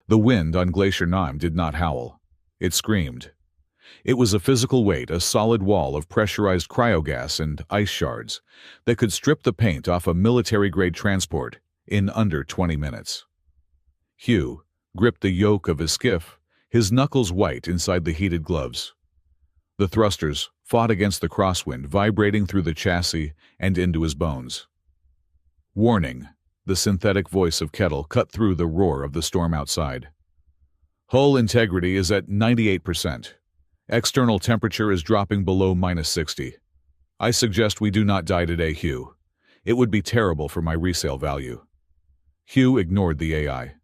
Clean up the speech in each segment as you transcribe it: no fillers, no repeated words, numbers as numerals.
The wind on Glacier 9 did not howl. It screamed. It was a physical weight, a solid wall of pressurized cryogas and ice shards that could strip the paint off a military-grade transport in under 20 minutes. Hugh gripped the yoke of his skiff, his knuckles white inside the heated gloves. The thrusters fought against the crosswind, vibrating through the chassis and into his bones. Warning, the synthetic voice of Kettle cut through the roar of the storm outside. Hull integrity is at 98%. External temperature is dropping below -60. I suggest we do not die today, Hugh. It would be terrible for my resale value. Hugh ignored the AI.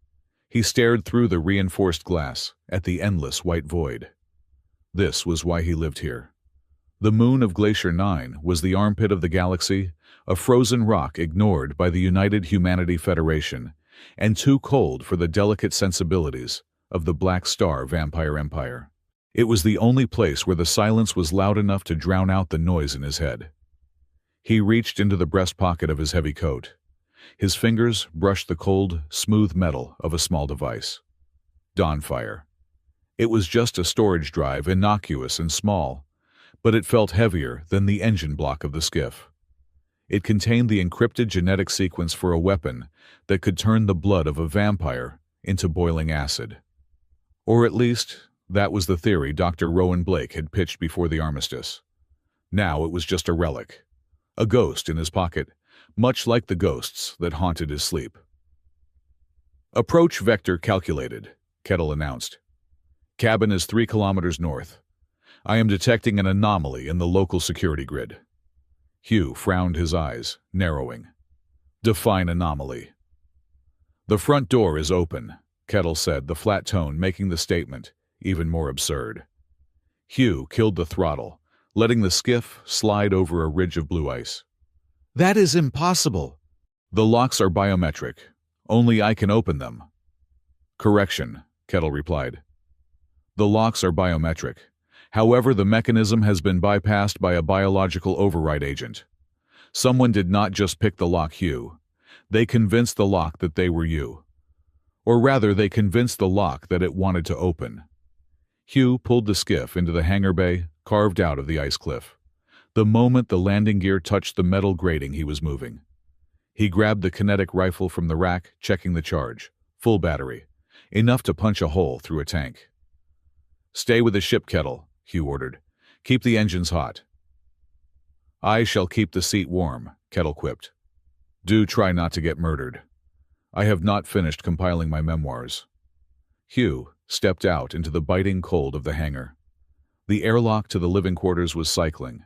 He stared through the reinforced glass at the endless white void. This was why he lived here. The moon of Glacier 9 was the armpit of the galaxy, a frozen rock ignored by the United Humanity Federation, and too cold for the delicate sensibilities of the Black Star Vampire Empire. It was the only place where the silence was loud enough to drown out the noise in his head. He reached into the breast pocket of his heavy coat. His fingers brushed the cold, smooth metal of a small device. Dawnfire. It was just a storage drive, innocuous and small, but it felt heavier than the engine block of the skiff. It contained the encrypted genetic sequence for a weapon that could turn the blood of a vampire into boiling acid. Or at least, that was the theory Dr. Rowan Blake had pitched before the armistice. Now it was just a relic, a ghost in his pocket, much like the ghosts that haunted his sleep. Approach vector calculated, Kettle announced. Cabin is 3 kilometers north. I am detecting an anomaly in the local security grid. Hugh frowned, his eyes narrowing. Define anomaly. The front door is open, Kettle said, the flat tone making the statement even more absurd. Hugh killed the throttle, letting the skiff slide over a ridge of blue ice. That is impossible. The locks are biometric. Only I can open them. Correction, Kettle replied. The locks are biometric. However, the mechanism has been bypassed by a biological override agent. Someone did not just pick the lock, Hugh. They convinced the lock that they were you. Or rather, they convinced the lock that it wanted to open. Hugh pulled the skiff into the hangar bay carved out of the ice cliff. The moment the landing gear touched the metal grating, he was moving. He grabbed the kinetic rifle from the rack, checking the charge. Full battery. Enough to punch a hole through a tank. Stay with the ship, Kettle, Hugh ordered. Keep the engines hot. I shall keep the seat warm, Kettle quipped. Do try not to get murdered. I have not finished compiling my memoirs. Hugh stepped out into the biting cold of the hangar. The airlock to the living quarters was cycling.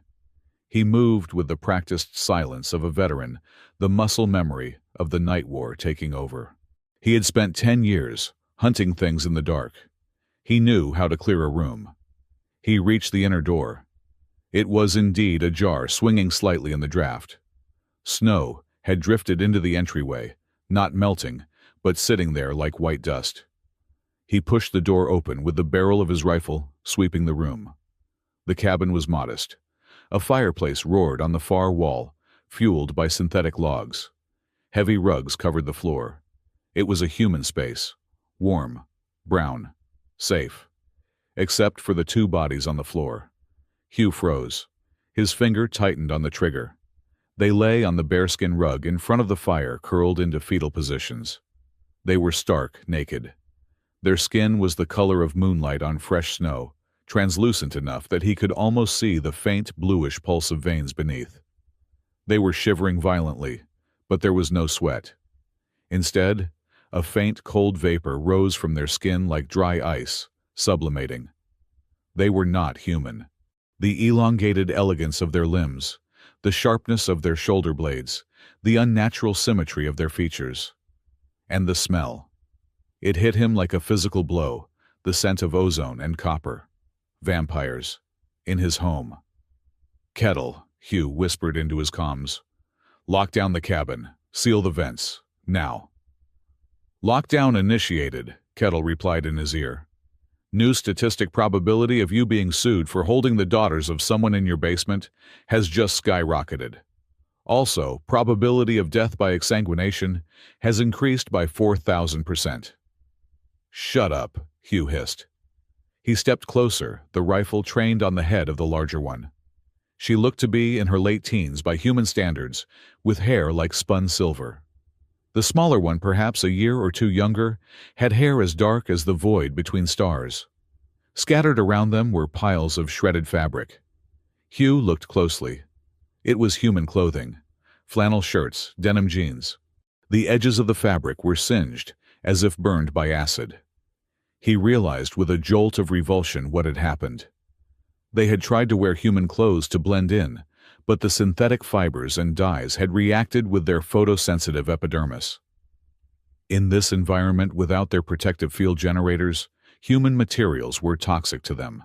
He moved with the practiced silence of a veteran, the muscle memory of the night war taking over. He had spent 10 years hunting things in the dark. He knew how to clear a room. He reached the inner door. It was indeed ajar, swinging slightly in the draft. Snow had drifted into the entryway, not melting, but sitting there like white dust. He pushed the door open with the barrel of his rifle, sweeping the room. The cabin was modest. A fireplace roared on the far wall, fueled by synthetic logs. Heavy rugs covered the floor. It was a human space, warm, brown, safe. Except for the 2 bodies on the floor. Hugh froze. His finger tightened on the trigger. They lay on the bearskin rug in front of the fire, curled into fetal positions. They were stark naked. Their skin was the color of moonlight on fresh snow, translucent enough that he could almost see the faint bluish pulse of veins beneath. They were shivering violently, but there was no sweat. Instead, a faint cold vapor rose from their skin like dry ice, sublimating. They were not human. The elongated elegance of their limbs, the sharpness of their shoulder blades, the unnatural symmetry of their features. And the smell. It hit him like a physical blow, the scent of ozone and copper. Vampires. In his home. Kettle, Hugh whispered into his comms. Lock down the cabin. Seal the vents. Now. Lockdown initiated, Kettle replied in his ear. New statistic probability of you being sued for holding the daughters of someone in your basement has just skyrocketed. Also, probability of death by exsanguination has increased by 4,000%. "Shut up," Hugh hissed. He stepped closer, the rifle trained on the head of the larger one. She looked to be in her late teens by human standards, with hair like spun silver. The smaller one, perhaps a year or two younger, had hair as dark as the void between stars. Scattered around them were piles of shredded fabric. Hugh looked closely. It was human clothing. Flannel shirts, denim jeans. The edges of the fabric were singed, as if burned by acid. He realized with a jolt of revulsion what had happened. They had tried to wear human clothes to blend in, but the synthetic fibers and dyes had reacted with their photosensitive epidermis. In this environment without their protective field generators, human materials were toxic to them.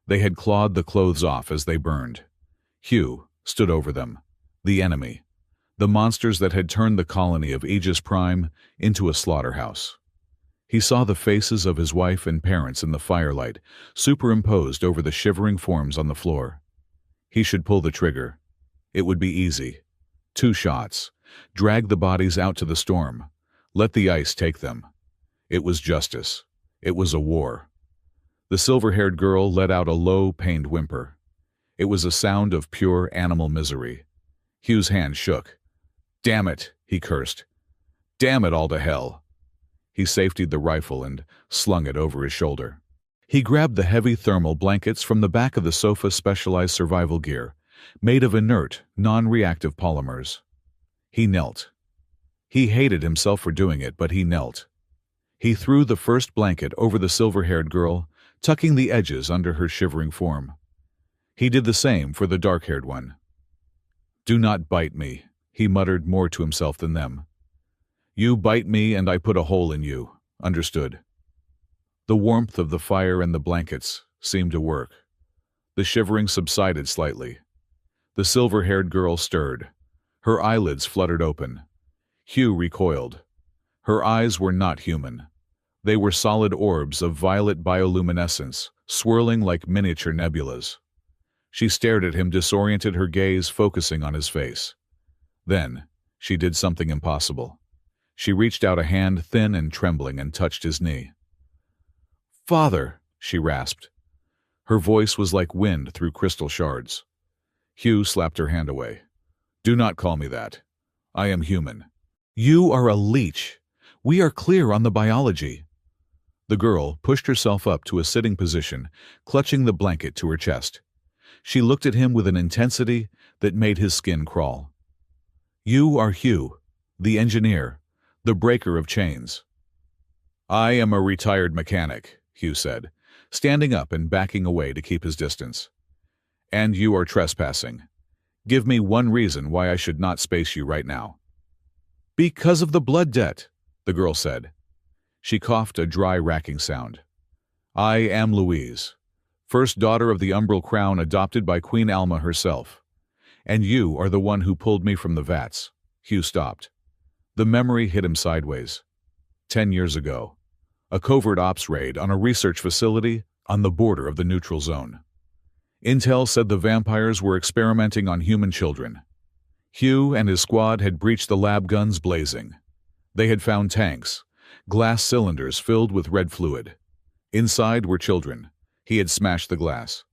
They had clawed the clothes off as they burned. Hugh stood over them, the enemy, the monsters that had turned the colony of Aegis Prime into a slaughterhouse. He saw the faces of his wife and parents in the firelight, superimposed over the shivering forms on the floor. He should pull the trigger. It would be easy. 2 shots. Drag the bodies out to the storm. Let the ice take them. It was justice. It was a war. The silver-haired girl let out a low, pained whimper. It was a sound of pure animal misery. Hugh's hand shook. "Damn it," he cursed. "Damn it all to hell." He safetied the rifle and slung it over his shoulder. He grabbed the heavy thermal blankets from the back of the sofa's specialized survival gear, made of inert, non-reactive polymers. He knelt. He hated himself for doing it, but he knelt. He threw the first blanket over the silver-haired girl, tucking the edges under her shivering form. He did the same for the dark-haired one. "Do not bite me," he muttered more to himself than them. "You bite me and I put a hole in you. Understood?" The warmth of the fire and the blankets seemed to work. The shivering subsided slightly. The silver-haired girl stirred. Her eyelids fluttered open. Hugh recoiled. Her eyes were not human. They were solid orbs of violet bioluminescence, swirling like miniature nebulas. She stared at him, disoriented, her gaze focusing on his face. Then, she did something impossible. She reached out a hand, thin and trembling, and touched his knee. "Father," she rasped. Her voice was like wind through crystal shards. Hugh slapped her hand away. "Do not call me that. I am human." "You are a leech. We are clear on the biology." The girl pushed herself up to a sitting position, clutching the blanket to her chest. She looked at him with an intensity that made his skin crawl. "You are Hugh, the engineer, the breaker of chains." "I am a retired mechanic," Hugh said, standing up and backing away to keep his distance. "And you are trespassing. Give me one reason why I should not space you right now." "Because of the blood debt," the girl said. She coughed, a dry, racking sound. "I am Louise, first daughter of the Umbral Crown, adopted by Queen Alma herself. And you are the one who pulled me from the vats." Hugh stopped. The memory hit him sideways. 10 years ago. A covert ops raid on a research facility on the border of the neutral zone. Intel said the vampires were experimenting on human children. Hugh and his squad had breached the lab, guns blazing. They had found tanks, glass cylinders filled with red fluid. Inside were children. He had smashed the glass.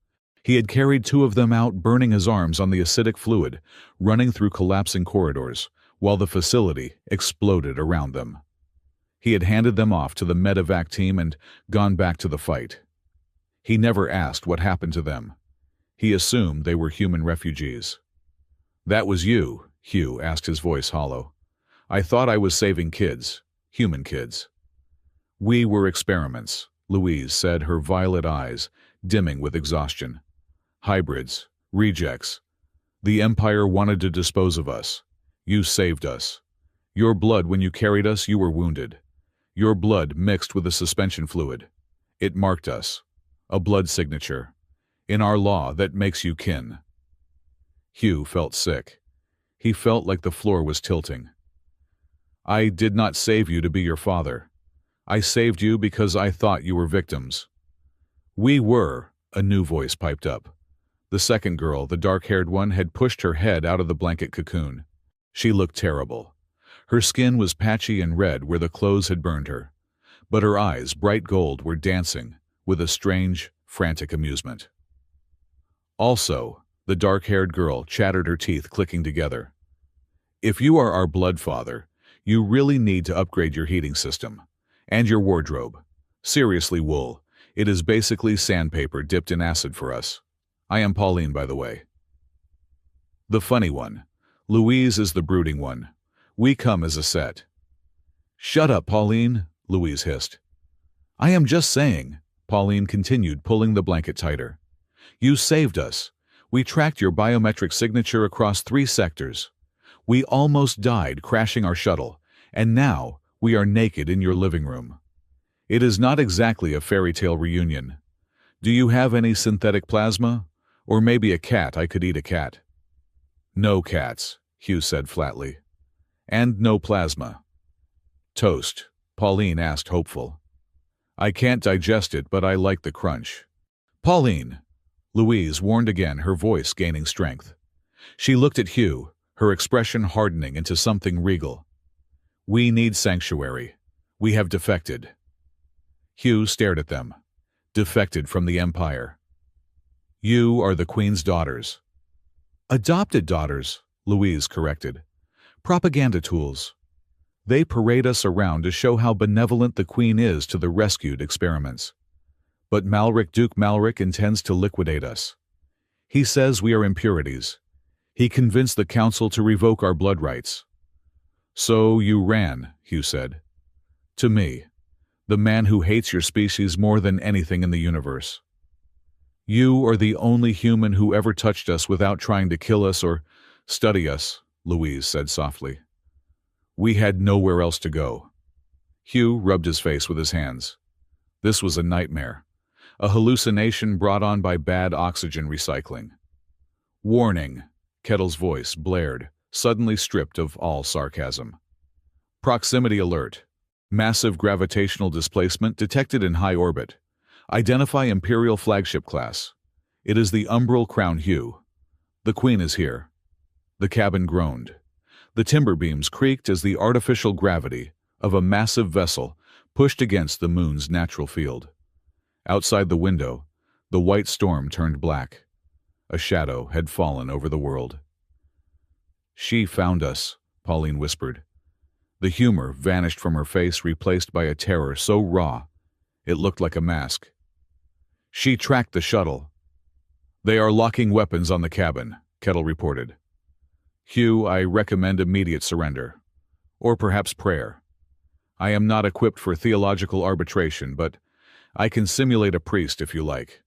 He had carried 2 of them out, burning his arms on the acidic fluid, running through collapsing corridors, while the facility exploded around them. He had handed them off to the medevac team and gone back to the fight. He never asked what happened to them. He assumed they were human refugees. "That was you," Hugh asked, his voice hollow. "I thought I was saving kids, human kids." "We were experiments," Louise said, her violet eyes dimming with exhaustion. "Hybrids, rejects. The Empire wanted to dispose of us. You saved us. Your blood, when you carried us, you were wounded. Your blood mixed with the suspension fluid. It marked us. A blood signature. In our law, that makes you kin." Hugh felt sick. He felt like the floor was tilting. "I did not save you to be your father. I saved you because I thought you were victims." "We were," a new voice piped up. The second girl, the dark-haired one, had pushed her head out of the blanket cocoon. She looked terrible. Her skin was patchy and red where the clothes had burned her. but her eyes, bright gold, were dancing with a strange, frantic amusement. Also, the dark-haired girl chattered, her teeth clicking together. If you are our blood father, you really need to upgrade your heating system. And your wardrobe. Seriously, Wool, it is basically sandpaper dipped in acid for us. I am Pauline, by the way. The funny one. Louise is the brooding one. We come as a set. Shut up, Pauline, Louise hissed. I am just saying, Pauline continued, pulling the blanket tighter. You saved us. We tracked your biometric signature across 3 sectors. We almost died crashing our shuttle, and now we are naked in your living room. It is not exactly a fairy tale reunion. Do you have any synthetic plasma? Or maybe a cat? I could eat a cat. No cats, Hugh said flatly. And no plasma. Toast, Pauline asked, hopeful. I can't digest it, but I like the crunch. Pauline, Louise warned again, her voice gaining strength. She looked at Hugh, her expression hardening into something regal. We need sanctuary. We have defected. Hugh stared at them. Defected from the Empire. You are the Queen's daughters. Adopted daughters, Louise corrected. Propaganda tools. They parade us around to show how benevolent the Queen is to the rescued experiments. But Duke Malric intends to liquidate us. He says we are impurities. He convinced the Council to revoke our blood rights. So you ran, Hugh said. To me, the man who hates your species more than anything in the universe. You are the only human who ever touched us without trying to kill us or study us, Louise said softly. We had nowhere else to go. Hugh rubbed his face with his hands. This was a nightmare, a hallucination brought on by bad oxygen recycling. Warning, Kettle's voice blared, suddenly stripped of all sarcasm. Proximity alert. Massive gravitational displacement detected in high orbit. Identify Imperial flagship class. It is the Umbral Crown Hugh. The Queen is here. The cabin groaned. The timber beams creaked as the artificial gravity of a massive vessel pushed against the moon's natural field. Outside the window, the white storm turned black. A shadow had fallen over the world. She found us, Pauline whispered. The humor vanished from her face, replaced by a terror so raw it looked like a mask. She tracked the shuttle. They are locking weapons on the cabin, Kettle reported. Hugh, I recommend immediate surrender. Or perhaps prayer. I am not equipped for theological arbitration, but I can simulate a priest if you like.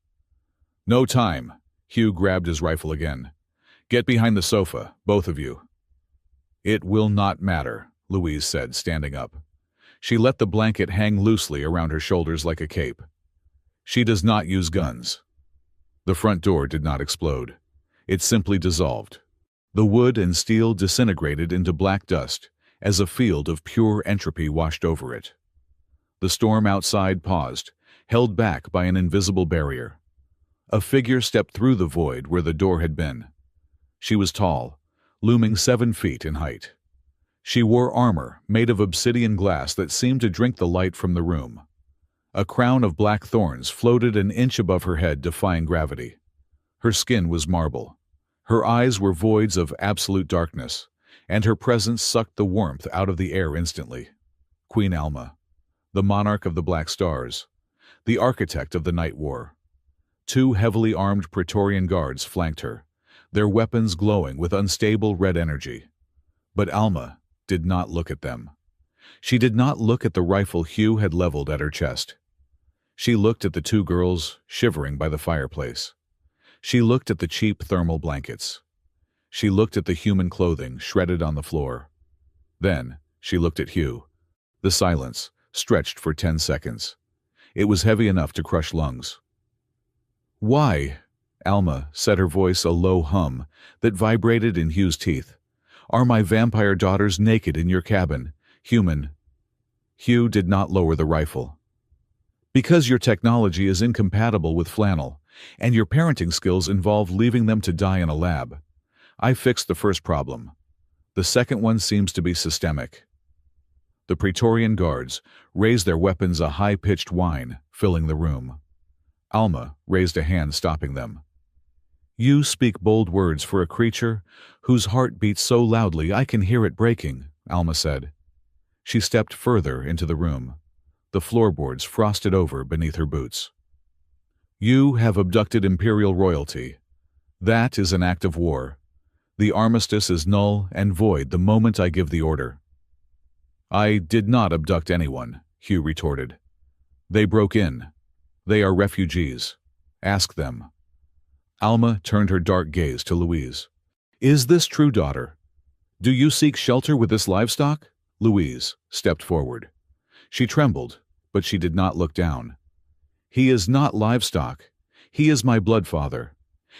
No time. Hugh grabbed his rifle again. Get behind the sofa, both of you. It will not matter, Louise said, standing up. She let the blanket hang loosely around her shoulders like a cape. She does not use guns. The front door did not explode. It simply dissolved. The wood and steel disintegrated into black dust as a field of pure entropy washed over it. The storm outside paused, held back by an invisible barrier. A figure stepped through the void where the door had been. She was tall, looming 7 feet in height. She wore armor made of obsidian glass that seemed to drink the light from the room. A crown of black thorns floated an inch above her head, defying gravity. Her skin was marble. Her eyes were voids of absolute darkness, and her presence sucked the warmth out of the air instantly. Queen Alma, the monarch of the Black Stars, the architect of the Night War. 2 heavily armed Praetorian guards flanked her, their weapons glowing with unstable red energy. But Alma did not look at them. She did not look at the rifle Hugh had leveled at her chest. She looked at the 2 girls shivering by the fireplace. She looked at the cheap thermal blankets. She looked at the human clothing shredded on the floor. Then she looked at Hugh. The silence stretched for 10 seconds. It was heavy enough to crush lungs. Why? Alma said, her voice a low hum that vibrated in Hugh's teeth. Are my vampire daughters naked in your cabin, human? Hugh did not lower the rifle. Because your technology is incompatible with flannel, and your parenting skills involve leaving them to die in a lab. I fixed the first problem. The second one seems to be systemic. The Praetorian guards raised their weapons, a high-pitched whine filling the room. Alma raised a hand, stopping them. "You speak bold words for a creature whose heart beats so loudly I can hear it breaking," Alma said. She stepped further into the room. The floorboards frosted over beneath her boots. "You have abducted Imperial royalty. That is an act of war. The armistice is null and void the moment I give the order." "I did not abduct anyone," Hugh retorted. "They broke in. They are refugees. Ask them." Alma turned her dark gaze to Louise. "Is this true, daughter? Do you seek shelter with this livestock?" Louise stepped forward. She trembled, but she did not look down. "He is not livestock. He is my blood father,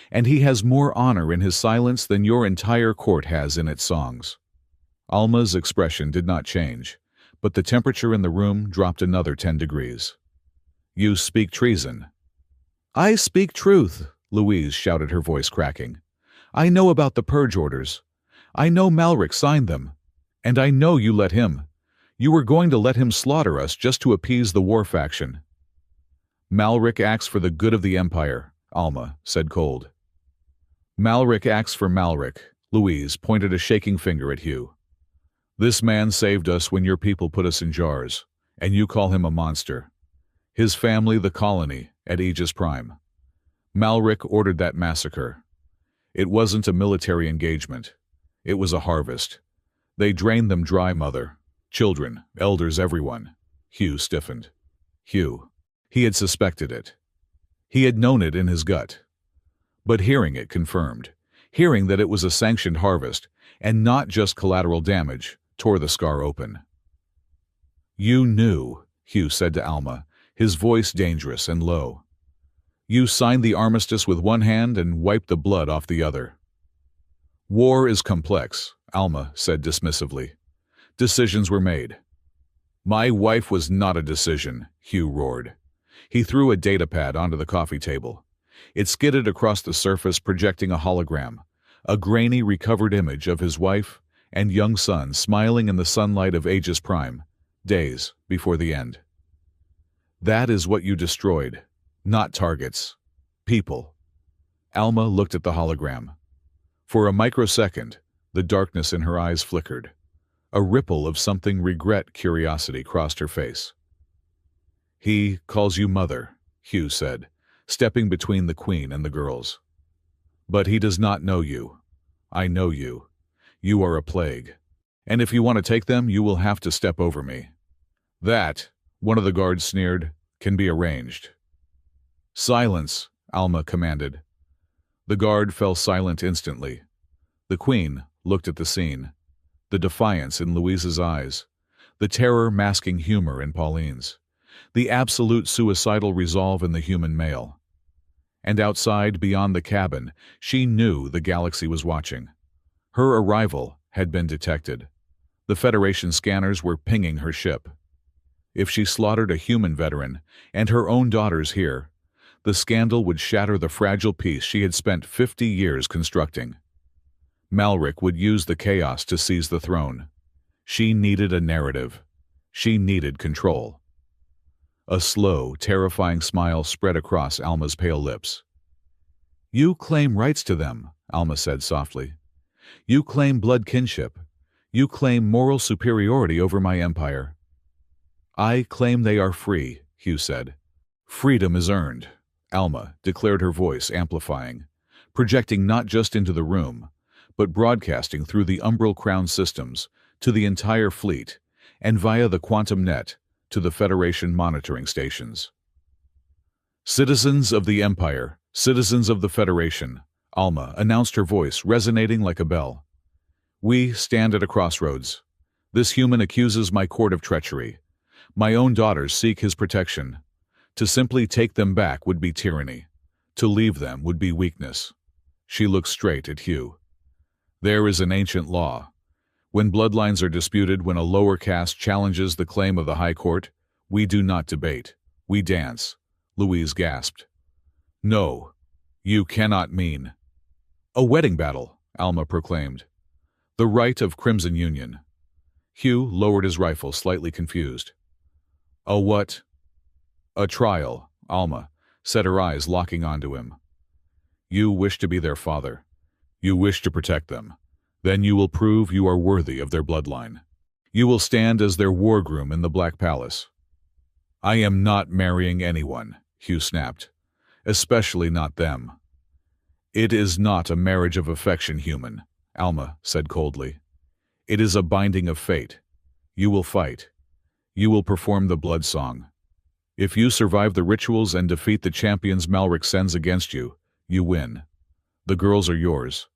and he has more honor in his silence than your entire court has in its songs." Alma's expression did not change, but the temperature in the room dropped another 10 degrees. "You speak treason." "I speak truth," Louise shouted, her voice cracking. "I know about the purge orders. I know Malric signed them. And I know you let him. You were going to let him slaughter us just to appease the war faction." "Malric acts for the good of the Empire," Alma said cold. "Malric acts for Malric," Louise pointed a shaking finger at Hugh. "This man saved us when your people put us in jars, and you call him a monster. His family, the colony, at Aegis Prime. Malric ordered that massacre. It wasn't a military engagement. It was a harvest. They drained them dry, mother. Children, elders, everyone." Hugh stiffened. Hugh. He had suspected it. He had known it in his gut. But hearing it confirmed, hearing that it was a sanctioned harvest, and not just collateral damage, tore the scar open. "You knew," Hugh said to Alma, his voice dangerous and low. "You signed the armistice with one hand and wiped the blood off the other." "War is complex," Alma said dismissively. "Decisions were made." "My wife was not a decision," Hugh roared. He threw a data pad onto the coffee table. It skidded across the surface, projecting a hologram, a grainy, recovered image of his wife and young son smiling in the sunlight of Aegis Prime, days before the end. "That is what you destroyed. Not targets. People." Alma looked at the hologram. For a microsecond, the darkness in her eyes flickered. A ripple of something curiosity crossed her face. "He calls you mother," Hugh said, stepping between the Queen and the girls. "But he does not know you. I know you. You are a plague. And if you want to take them, you will have to step over me." "That," one of the guards sneered, "can be arranged." "Silence," Alma commanded. The guard fell silent instantly. The Queen looked at the scene, the defiance in Louise's eyes, the terror masking humor in Pauline's, the absolute suicidal resolve in the human male. And outside, beyond the cabin, she knew the galaxy was watching. Her arrival had been detected. The Federation scanners were pinging her ship. If she slaughtered a human veteran, and her own daughters here, the scandal would shatter the fragile peace she had spent 50 years constructing. Malric would use the chaos to seize the throne. She needed a narrative. She needed control. A slow, terrifying smile spread across Alma's pale lips. "You claim rights to them," Alma said softly. "You claim blood kinship. You claim moral superiority over my empire." "I claim they are free," Hugh said. "Freedom is earned," Alma declared, her voice amplifying, projecting not just into the room, but broadcasting through the umbral crown systems to the entire fleet and via the quantum net to the Federation monitoring stations. "Citizens of the Empire, citizens of the Federation," Alma announced, her voice resonating like a bell. "We stand at a crossroads. This human accuses my court of treachery. My own daughters seek his protection. To simply take them back would be tyranny. To leave them would be weakness." She looked straight at Hugh. "There is an ancient law. When bloodlines are disputed, when a lower caste challenges the claim of the High Court, we do not debate. We dance." Louise gasped. "No, you cannot mean." "A wedding battle," Alma proclaimed. "The right of Crimson Union." Hugh lowered his rifle, slightly confused. "A what?" "A trial," Alma said, her eyes locking onto him. "You wish to be their father. You wish to protect them. Then you will prove you are worthy of their bloodline. You will stand as their war groom in the Black Palace." "I am not marrying anyone," Hugh snapped. "Especially not them." "It is not a marriage of affection, human," Alma said coldly. "It is a binding of fate. You will fight. You will perform the blood song. If you survive the rituals and defeat the champions Malric sends against you, you win. The girls are yours.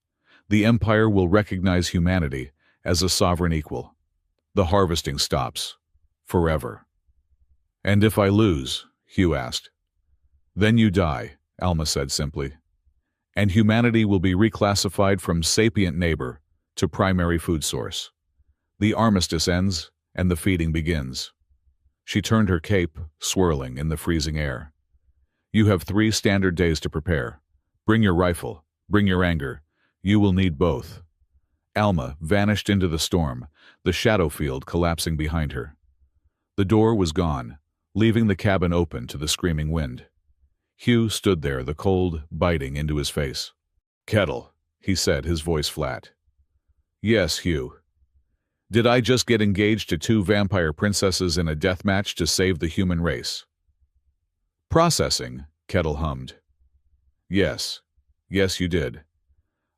The Empire will recognize humanity as a sovereign equal. The harvesting stops. Forever." "And if I lose?" Hugh asked. "Then you die," Alma said simply. "And humanity will be reclassified from sapient neighbor to primary food source. The armistice ends, and the feeding begins." She turned her cape, swirling in the freezing air. "You have 3 standard days to prepare. Bring your rifle. Bring your anger. You will need both." Alma vanished into the storm, the shadow field collapsing behind her. The door was gone, leaving the cabin open to the screaming wind. Hugh stood there, the cold biting into his face. "Kettle," he said, his voice flat. "Yes, Hugh." "Did I just get engaged to 2 vampire princesses in a death match to save the human race?" "Processing," Kettle hummed. "Yes. Yes, you did.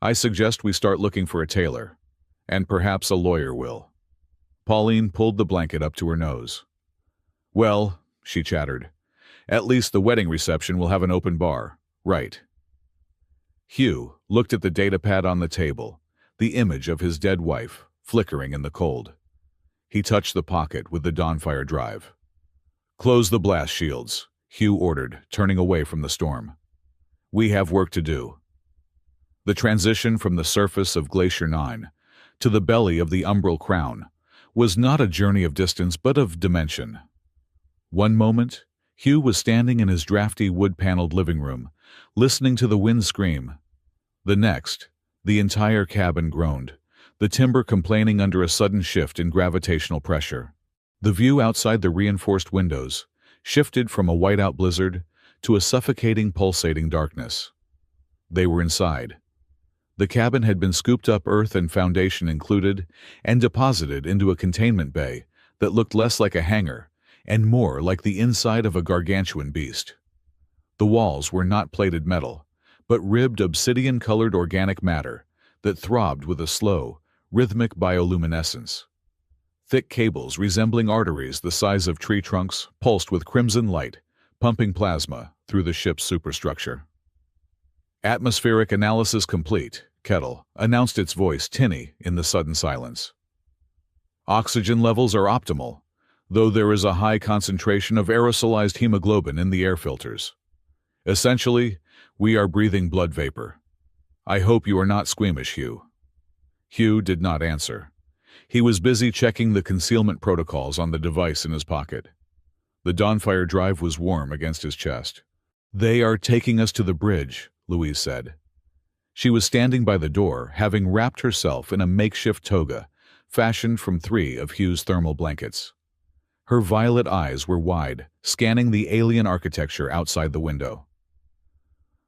I suggest we start looking for a tailor. And perhaps a lawyer will." Pauline pulled the blanket up to her nose. "Well," she chattered, "at least the wedding reception will have an open bar, right?" Hugh looked at the datapad on the table, the image of his dead wife flickering in the cold. He touched the pocket with the Dawnfire drive. "Close the blast shields," Hugh ordered, turning away from the storm. "We have work to do." The transition from the surface of Glacier 9 to the belly of the Umbral Crown was not a journey of distance but of dimension. One moment, Hugh was standing in his drafty wood-paneled living room, listening to the wind scream. The next, the entire cabin groaned, the timber complaining under a sudden shift in gravitational pressure. The view outside the reinforced windows shifted from a whiteout blizzard to a suffocating, pulsating darkness. They were inside. The cabin had been scooped up, earth and foundation included, and deposited into a containment bay that looked less like a hangar and more like the inside of a gargantuan beast. The walls were not plated metal, but ribbed obsidian-colored organic matter that throbbed with a slow, rhythmic bioluminescence. Thick cables resembling arteries the size of tree trunks pulsed with crimson light, pumping plasma through the ship's superstructure. "Atmospheric analysis complete," Kettle announced, its voice tinny in the sudden silence. "Oxygen levels are optimal, though there is a high concentration of aerosolized hemoglobin in the air filters. Essentially, we are breathing blood vapor. I hope you are not squeamish, Hugh." Hugh did not answer. He was busy checking the concealment protocols on the device in his pocket. The Dawnfire drive was warm against his chest. "They are taking us to the bridge," Louise said. She was standing by the door, having wrapped herself in a makeshift toga, fashioned from 3 of Hugh's thermal blankets. Her violet eyes were wide, scanning the alien architecture outside the window.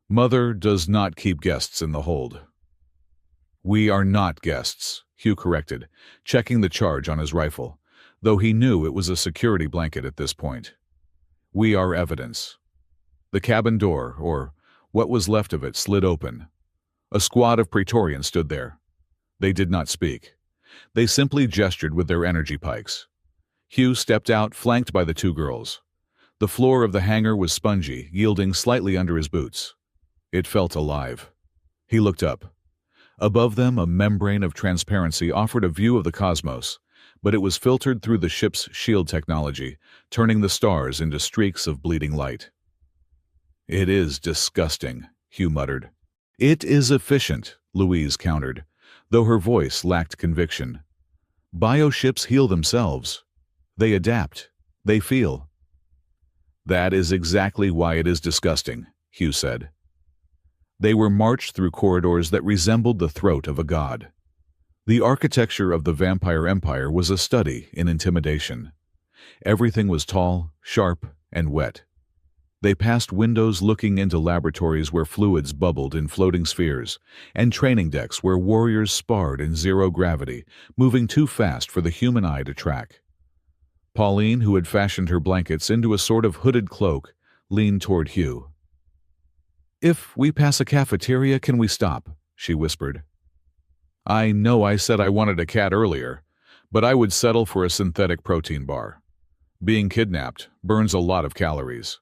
"Mother does not keep guests in the hold." "We are not guests," Hugh corrected, checking the charge on his rifle, though he knew it was a security blanket at this point. "We are evidence." The cabin door, or what was left of it, slid open. A squad of Praetorians stood there. They did not speak. They simply gestured with their energy pikes. Hugh stepped out, flanked by the 2 girls. The floor of the hangar was spongy, yielding slightly under his boots. It felt alive. He looked up. Above them, a membrane of transparency offered a view of the cosmos, but it was filtered through the ship's shield technology, turning the stars into streaks of bleeding light. "It is disgusting," Hugh muttered. "It is efficient," Louise countered, though her voice lacked conviction. "Bioships heal themselves. They adapt. They feel." "That is exactly why it is disgusting," Hugh said. They were marched through corridors that resembled the throat of a god. The architecture of the vampire empire was a study in intimidation. Everything was tall, sharp, and wet. They passed windows looking into laboratories where fluids bubbled in floating spheres, and training decks where warriors sparred in zero gravity, moving too fast for the human eye to track. Pauline, who had fashioned her blankets into a sort of hooded cloak, leaned toward Hugh. "If we pass a cafeteria, can we stop?" she whispered. "I know I said I wanted a cat earlier, but I would settle for a synthetic protein bar. Being kidnapped burns a lot of calories."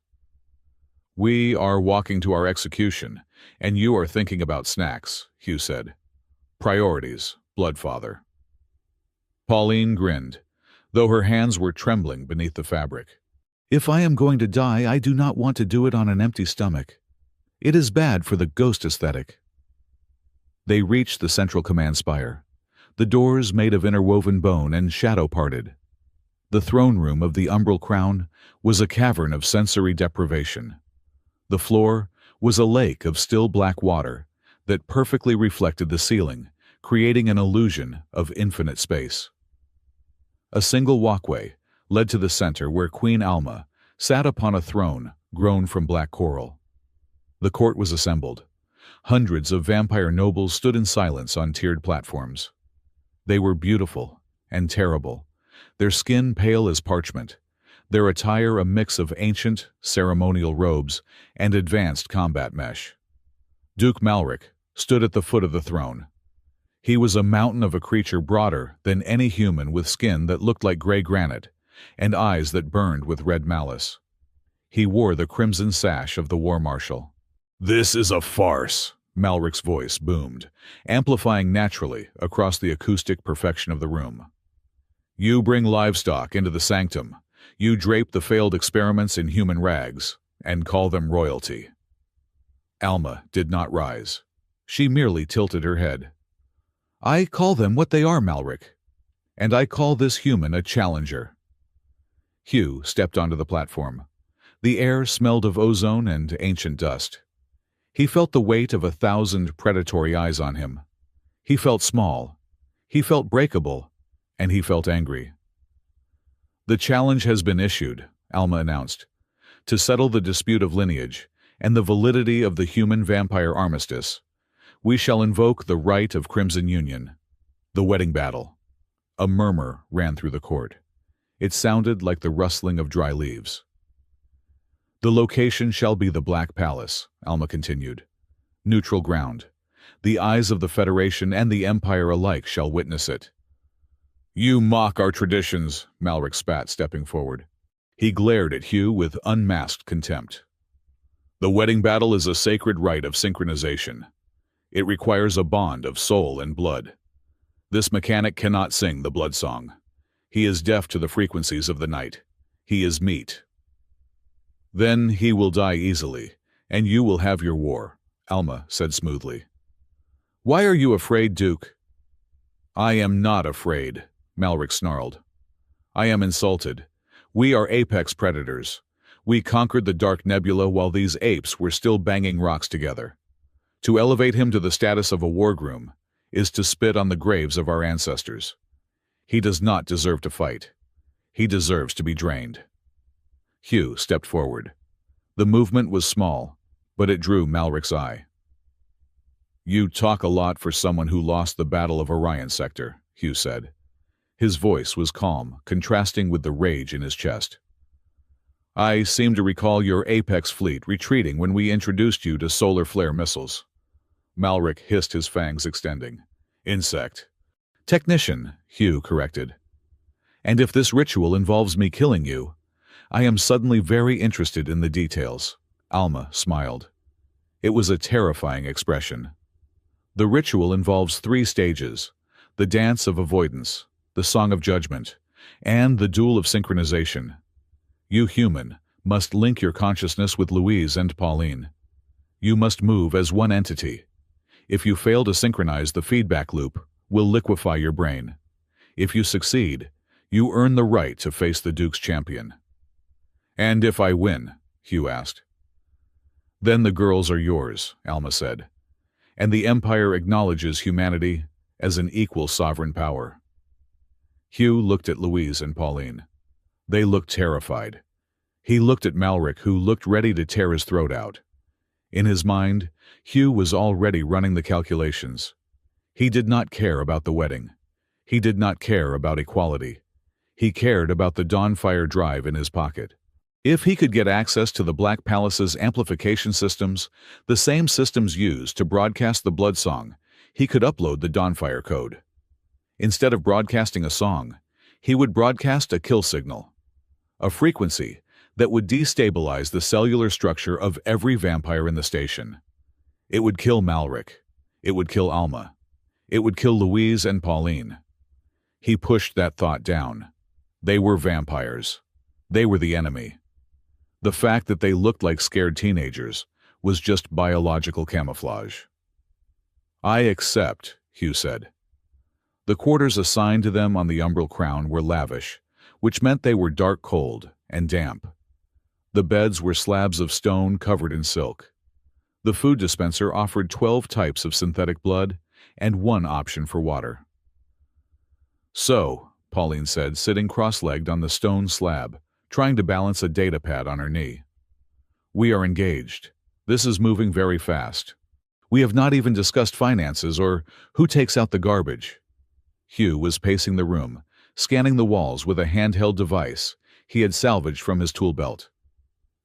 "We are walking to our execution, and you are thinking about snacks," Hugh said. "Priorities, Bloodfather." Pauline grinned, though her hands were trembling beneath the fabric. "If I am going to die, I do not want to do it on an empty stomach. It is bad for the ghost aesthetic." They reached the central command spire. The doors made of interwoven bone and shadow parted. The throne room of the umbral crown was a cavern of sensory deprivation. The floor was a lake of still black water that perfectly reflected the ceiling, creating an illusion of infinite space. A single walkway led to the center where Queen Alma sat upon a throne grown from black coral. The court was assembled. Hundreds of vampire nobles stood in silence on tiered platforms. They were beautiful and terrible, their skin pale as parchment, their attire a mix of ancient, ceremonial robes and advanced combat mesh. Duke Malric stood at the foot of the throne. He was a mountain of a creature broader than any human, with skin that looked like gray granite and eyes that burned with red malice. He wore the crimson sash of the war marshal. "This is a farce," Malric's voice boomed, amplifying naturally across the acoustic perfection of the room. "You bring livestock into the sanctum. You drape the failed experiments in human rags and call them royalty." Alma did not rise. She merely tilted her head. "I call them what they are, Malric. And I call this human a challenger." Hugh stepped onto the platform. The air smelled of ozone and ancient dust. He felt the weight of 1,000 predatory eyes on him. He felt small. He felt breakable. And he felt angry. "The challenge has been issued," Alma announced, "to settle the dispute of lineage and the validity of the human-vampire armistice. We shall invoke the right of Crimson Union, the wedding battle." A murmur ran through the court. It sounded like the rustling of dry leaves. "The location shall be the Black Palace," Alma continued. "Neutral ground. The eyes of the Federation and the Empire alike shall witness it." "You mock our traditions," Malric spat, stepping forward. He glared at Hugh with unmasked contempt. "The wedding battle is a sacred rite of synchronization. It requires a bond of soul and blood. This mechanic cannot sing the blood song. He is deaf to the frequencies of the night. He is meat." "Then he will die easily, and you will have your war," Alma said smoothly. "Why are you afraid, Duke?" "I am not afraid," Malric snarled. "I am insulted. We are apex predators. We conquered the Dark Nebula while these apes were still banging rocks together. To elevate him to the status of a wargroom is to spit on the graves of our ancestors. He does not deserve to fight. He deserves to be drained." Hugh stepped forward. The movement was small, but it drew Malric's eye. "You talk a lot for someone who lost the Battle of Orion Sector," Hugh said. His voice was calm, contrasting with the rage in his chest. "I seem to recall your Apex fleet retreating when we introduced you to solar flare missiles." Malric hissed, his fangs extending. "Insect." "Technician," Hugh corrected. "And if this ritual involves me killing you, I am suddenly very interested in the details." Alma smiled. It was a terrifying expression. "The ritual involves 3 stages: the dance of avoidance, the song of judgment, and the duel of synchronization. You human must link your consciousness with Louise and Pauline. You must move as one entity. If you fail to synchronize, the feedback loop will liquefy your brain. If you succeed, you earn the right to face the Duke's champion." "And if I win?" Hugh asked. "Then the girls are yours," Alma said. "And the Empire acknowledges humanity as an equal sovereign power. Hugh looked at Louise and Pauline. They looked terrified. He looked at Malric, who looked ready to tear his throat out. In his mind, Hugh was already running the calculations. He did not care about the wedding. He did not care about equality. He cared about the Dawnfire drive in his pocket. If he could get access to the Black Palace's amplification systems, the same systems used to broadcast the blood song, he could upload the Dawnfire code. Instead of broadcasting a song, he would broadcast a kill signal, a frequency that would destabilize the cellular structure of every vampire in the station. It would kill Malric. It would kill Alma. It would kill Louise and Pauline. He pushed that thought down. They were vampires. They were the enemy. The fact that they looked like scared teenagers was just biological camouflage. "I accept," Hugh said. The quarters assigned to them on the Umbral Crown were lavish, which meant they were dark cold and damp. The beds were slabs of stone covered in silk. The food dispenser offered 12 types of synthetic blood and one option for water. "So," Pauline said, sitting cross-legged on the stone slab, trying to balance a data pad on her knee. "We are engaged. This is moving very fast. We have not even discussed finances or who takes out the garbage." Hugh was pacing the room, scanning the walls with a handheld device he had salvaged from his tool belt.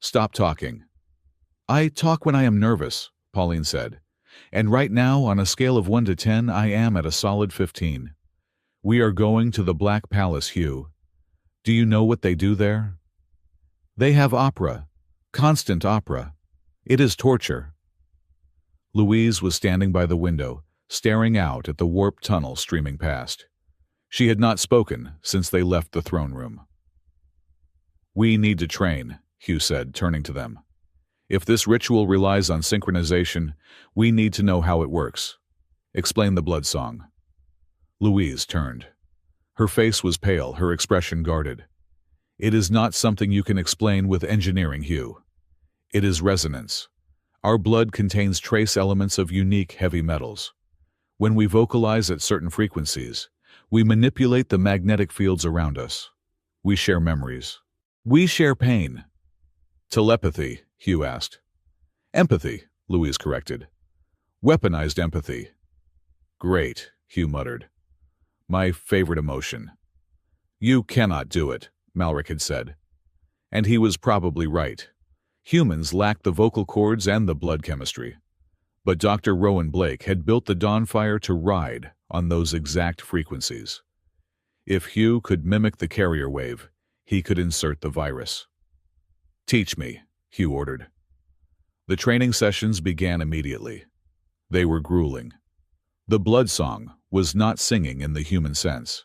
"Stop talking." "I talk when I am nervous," Pauline said. "And right now, on a scale of 1 to 10, I am at a solid 15. We are going to the Black Palace, Hugh. Do you know what they do there? They have opera. Constant opera. It is torture." Louise was standing by the window, staring out at the warped tunnel streaming past. She had not spoken since they left the throne room. "We need to train," Hugh said, turning to them. "If this ritual relies on synchronization, we need to know how it works. Explain the blood song." Louise turned. Her face was pale, her expression guarded. "It is not something you can explain with engineering, Hugh. It is resonance. Our blood contains trace elements of unique heavy metals. When we vocalize at certain frequencies, we manipulate the magnetic fields around us. We share memories. We share pain." "Telepathy?" Hugh asked. "Empathy," Louise corrected. "Weaponized empathy." "Great," Hugh muttered. "My favorite emotion." "You cannot do it," Malric had said. And he was probably right. Humans lacked the vocal cords and the blood chemistry. But Dr. Rowan Blake had built the Dawnfire to ride on those exact frequencies. If Hugh could mimic the carrier wave, he could insert the virus. "Teach me," Hugh ordered. The training sessions began immediately. They were grueling. The blood song was not singing in the human sense.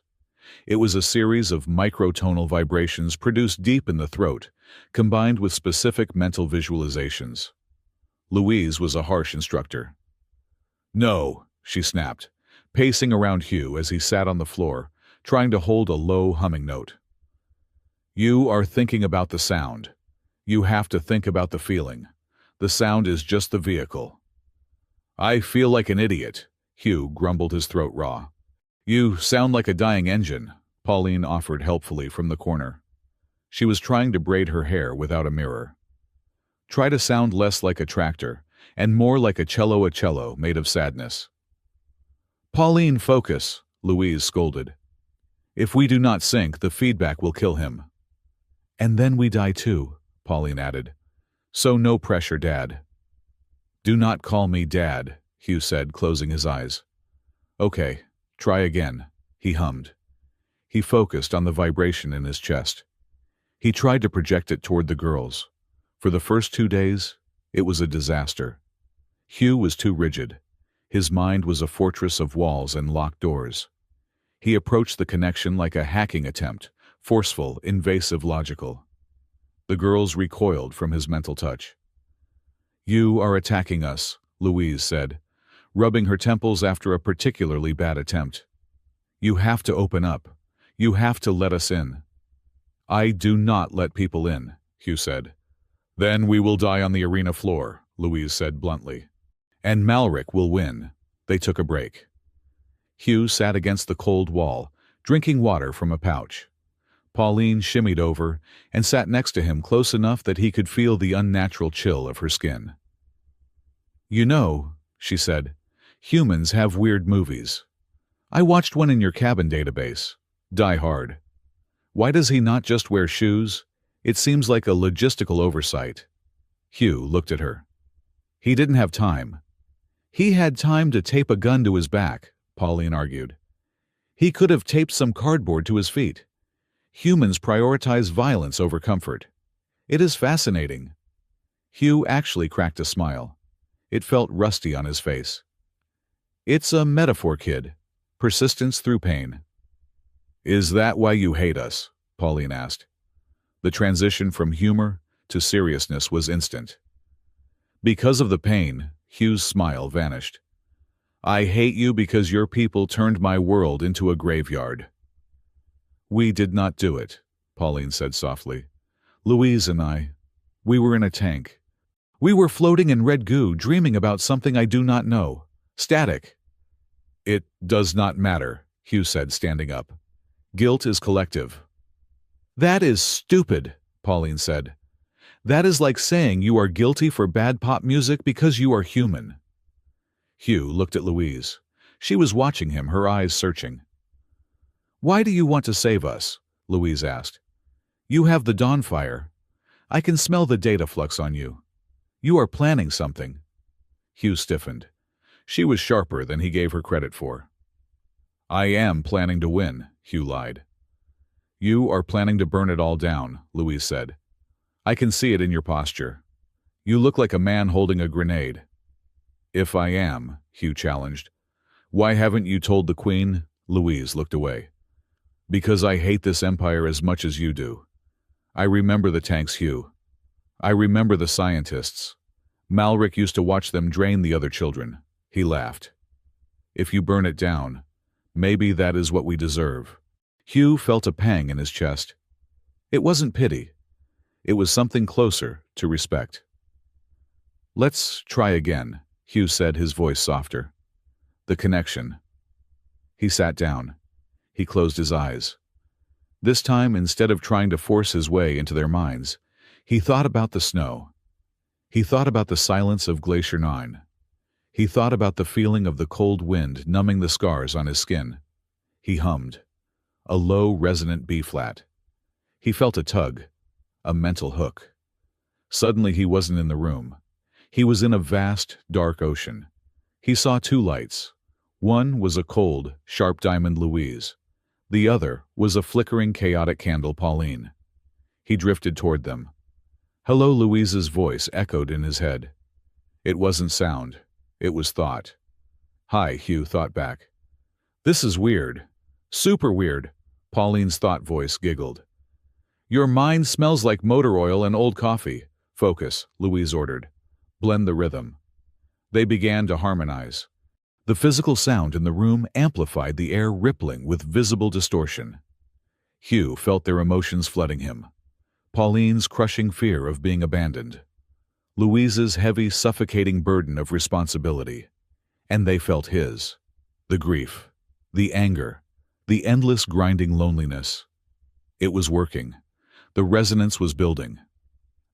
It was a series of microtonal vibrations produced deep in the throat, combined with specific mental visualizations. Louise was a harsh instructor. "No," she snapped, pacing around Hugh as he sat on the floor, trying to hold a low humming note. "You are thinking about the sound. You have to think about the feeling. The sound is just the vehicle." "I feel like an idiot," Hugh grumbled, his throat raw. "You sound like a dying engine," Pauline offered helpfully from the corner. She was trying to braid her hair without a mirror. "Try to sound less like a tractor, and more like a cello made of sadness." "Pauline, focus," Louise scolded. "If we do not sync, the feedback will kill him." "And then we die too," Pauline added. "So no pressure, Dad." "Do not call me Dad," Hugh said, closing his eyes. "Okay, try again," he hummed. He focused on the vibration in his chest. He tried to project it toward the girls. For the first 2 days, it was a disaster. Hugh was too rigid. His mind was a fortress of walls and locked doors. He approached the connection like a hacking attempt, forceful, invasive, logical. The girls recoiled from his mental touch. "You are attacking us," Louise said, rubbing her temples after a particularly bad attempt. "You have to open up. You have to let us in." "I do not let people in," Hugh said. "Then we will die on the arena floor," Louise said bluntly. "And Malric will win." They took a break. Hugh sat against the cold wall, drinking water from a pouch. Pauline shimmied over and sat next to him close enough that he could feel the unnatural chill of her skin. "You know," she said, "humans have weird movies. I watched one in your cabin database, Die Hard. Why does he not just wear shoes? It seems like a logistical oversight." Hugh looked at her. "He didn't have time." "He had time to tape a gun to his back," Pauline argued. "He could have taped some cardboard to his feet. Humans prioritize violence over comfort. It is fascinating." Hugh actually cracked a smile. It felt rusty on his face. "It's a metaphor, kid. Persistence through pain." "Is that why you hate us?" Pauline asked. The transition from humor to seriousness was instant. Because of the pain, Hugh's smile vanished. "I hate you because your people turned my world into a graveyard." "We did not do it," Pauline said softly. "Louise and I, we were in a tank. We were floating in red goo, dreaming about something I do not know. Static." "It does not matter," Hugh said, standing up. "Guilt is collective." "That is stupid," Pauline said. "That is like saying you are guilty for bad pop music because you are human." Hugh looked at Louise. She was watching him, her eyes searching. "Why do you want to save us?" Louise asked. "You have the dawn fire. I can smell the data flux on you. You are planning something." Hugh stiffened. She was sharper than he gave her credit for. "I am planning to win," Hugh lied. "You are planning to burn it all down," Louise said. "I can see it in your posture. You look like a man holding a grenade." "If I am," Hugh challenged. "Why haven't you told the Queen?" Louise looked away. "Because I hate this empire as much as you do. I remember the tanks, Hugh. I remember the scientists. Malric used to watch them drain the other children." He laughed. "If you burn it down, maybe that is what we deserve." Hugh felt a pang in his chest. It wasn't pity. It was something closer to respect. "Let's try again," Hugh said, his voice softer. "The connection." He sat down. He closed his eyes. This time, instead of trying to force his way into their minds, he thought about the snow. He thought about the silence of Glacier 9. He thought about the feeling of the cold wind numbing the scars on his skin. He hummed. A low, resonant B-flat. He felt a tug, a mental hook. Suddenly he wasn't in the room. He was in a vast, dark ocean. He saw two lights. One was a cold, sharp diamond Louise. The other was a flickering, chaotic candle Pauline. He drifted toward them. "Hello," Louise's voice echoed in his head. It wasn't sound. It was thought. "Hi," Hugh thought back. "This is weird. Super weird," Pauline's thought voice giggled. "Your mind smells like motor oil and old coffee." "Focus," Louise ordered. "Blend the rhythm." They began to harmonize. The physical sound in the room amplified the air, rippling with visible distortion. Hugh felt their emotions flooding him. Pauline's crushing fear of being abandoned. Louise's heavy, suffocating burden of responsibility. And they felt his. The grief. The anger. The endless grinding loneliness. It was working. The resonance was building.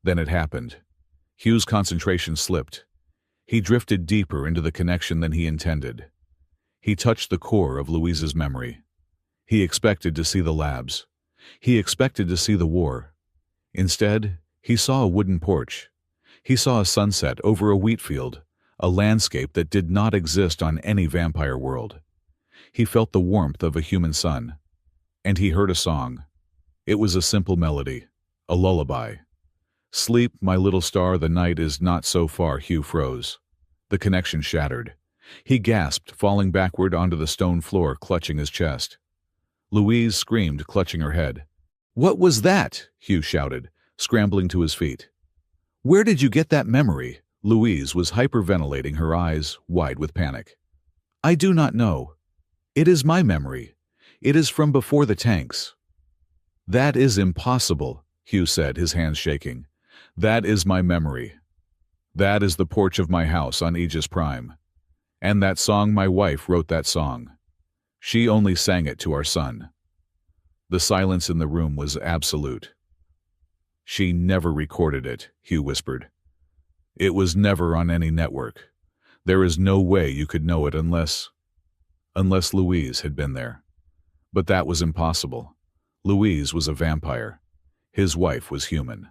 Then it happened. Hugh's concentration slipped. He drifted deeper into the connection than he intended. He touched the core of Louise's memory. He expected to see the labs. He expected to see the war. Instead, he saw a wooden porch. He saw a sunset over a wheat field, a landscape that did not exist on any vampire world. He felt the warmth of a human sun. And he heard a song. It was a simple melody, a lullaby. "Sleep, my little star, the night is not so far." Hugh froze. The connection shattered. He gasped, falling backward onto the stone floor, clutching his chest. Louise screamed, clutching her head. "What was that?" Hugh shouted, scrambling to his feet. "Where did you get that memory?" Louise was hyperventilating, her eyes wide with panic. "I do not know. It is my memory. It is from before the tanks." "That is impossible," Hugh said, his hands shaking. "That is my memory. That is the porch of my house on Aegis Prime. And that song, my wife wrote that song. She only sang it to our son. The silence in the room was absolute. She never recorded it, Hugh whispered. It was never on any network. There is no way you could know it unless Louise had been there. But that was impossible. Louise was a vampire. His wife was human.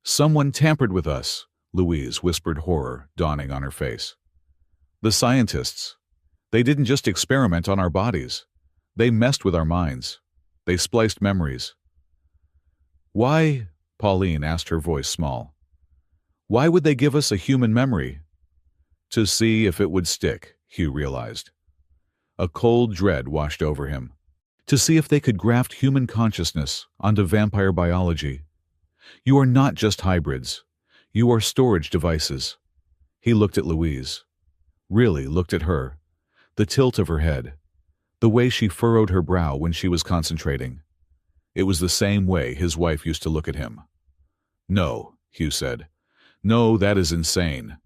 Someone tampered with us, Louise whispered, horror dawning on her face. The scientists. They didn't just experiment on our bodies. They messed with our minds. They spliced memories. Why? Pauline asked, her voice small. Why would they give us a human memory? To see if it would stick, Hugh realized. A cold dread washed over him. To see if they could graft human consciousness onto vampire biology. You are not just hybrids. You are storage devices. He looked at Louise. Really looked at her. The tilt of her head. The way she furrowed her brow when she was concentrating. It was the same way his wife used to look at him. No, Hugh said. No, that is insane.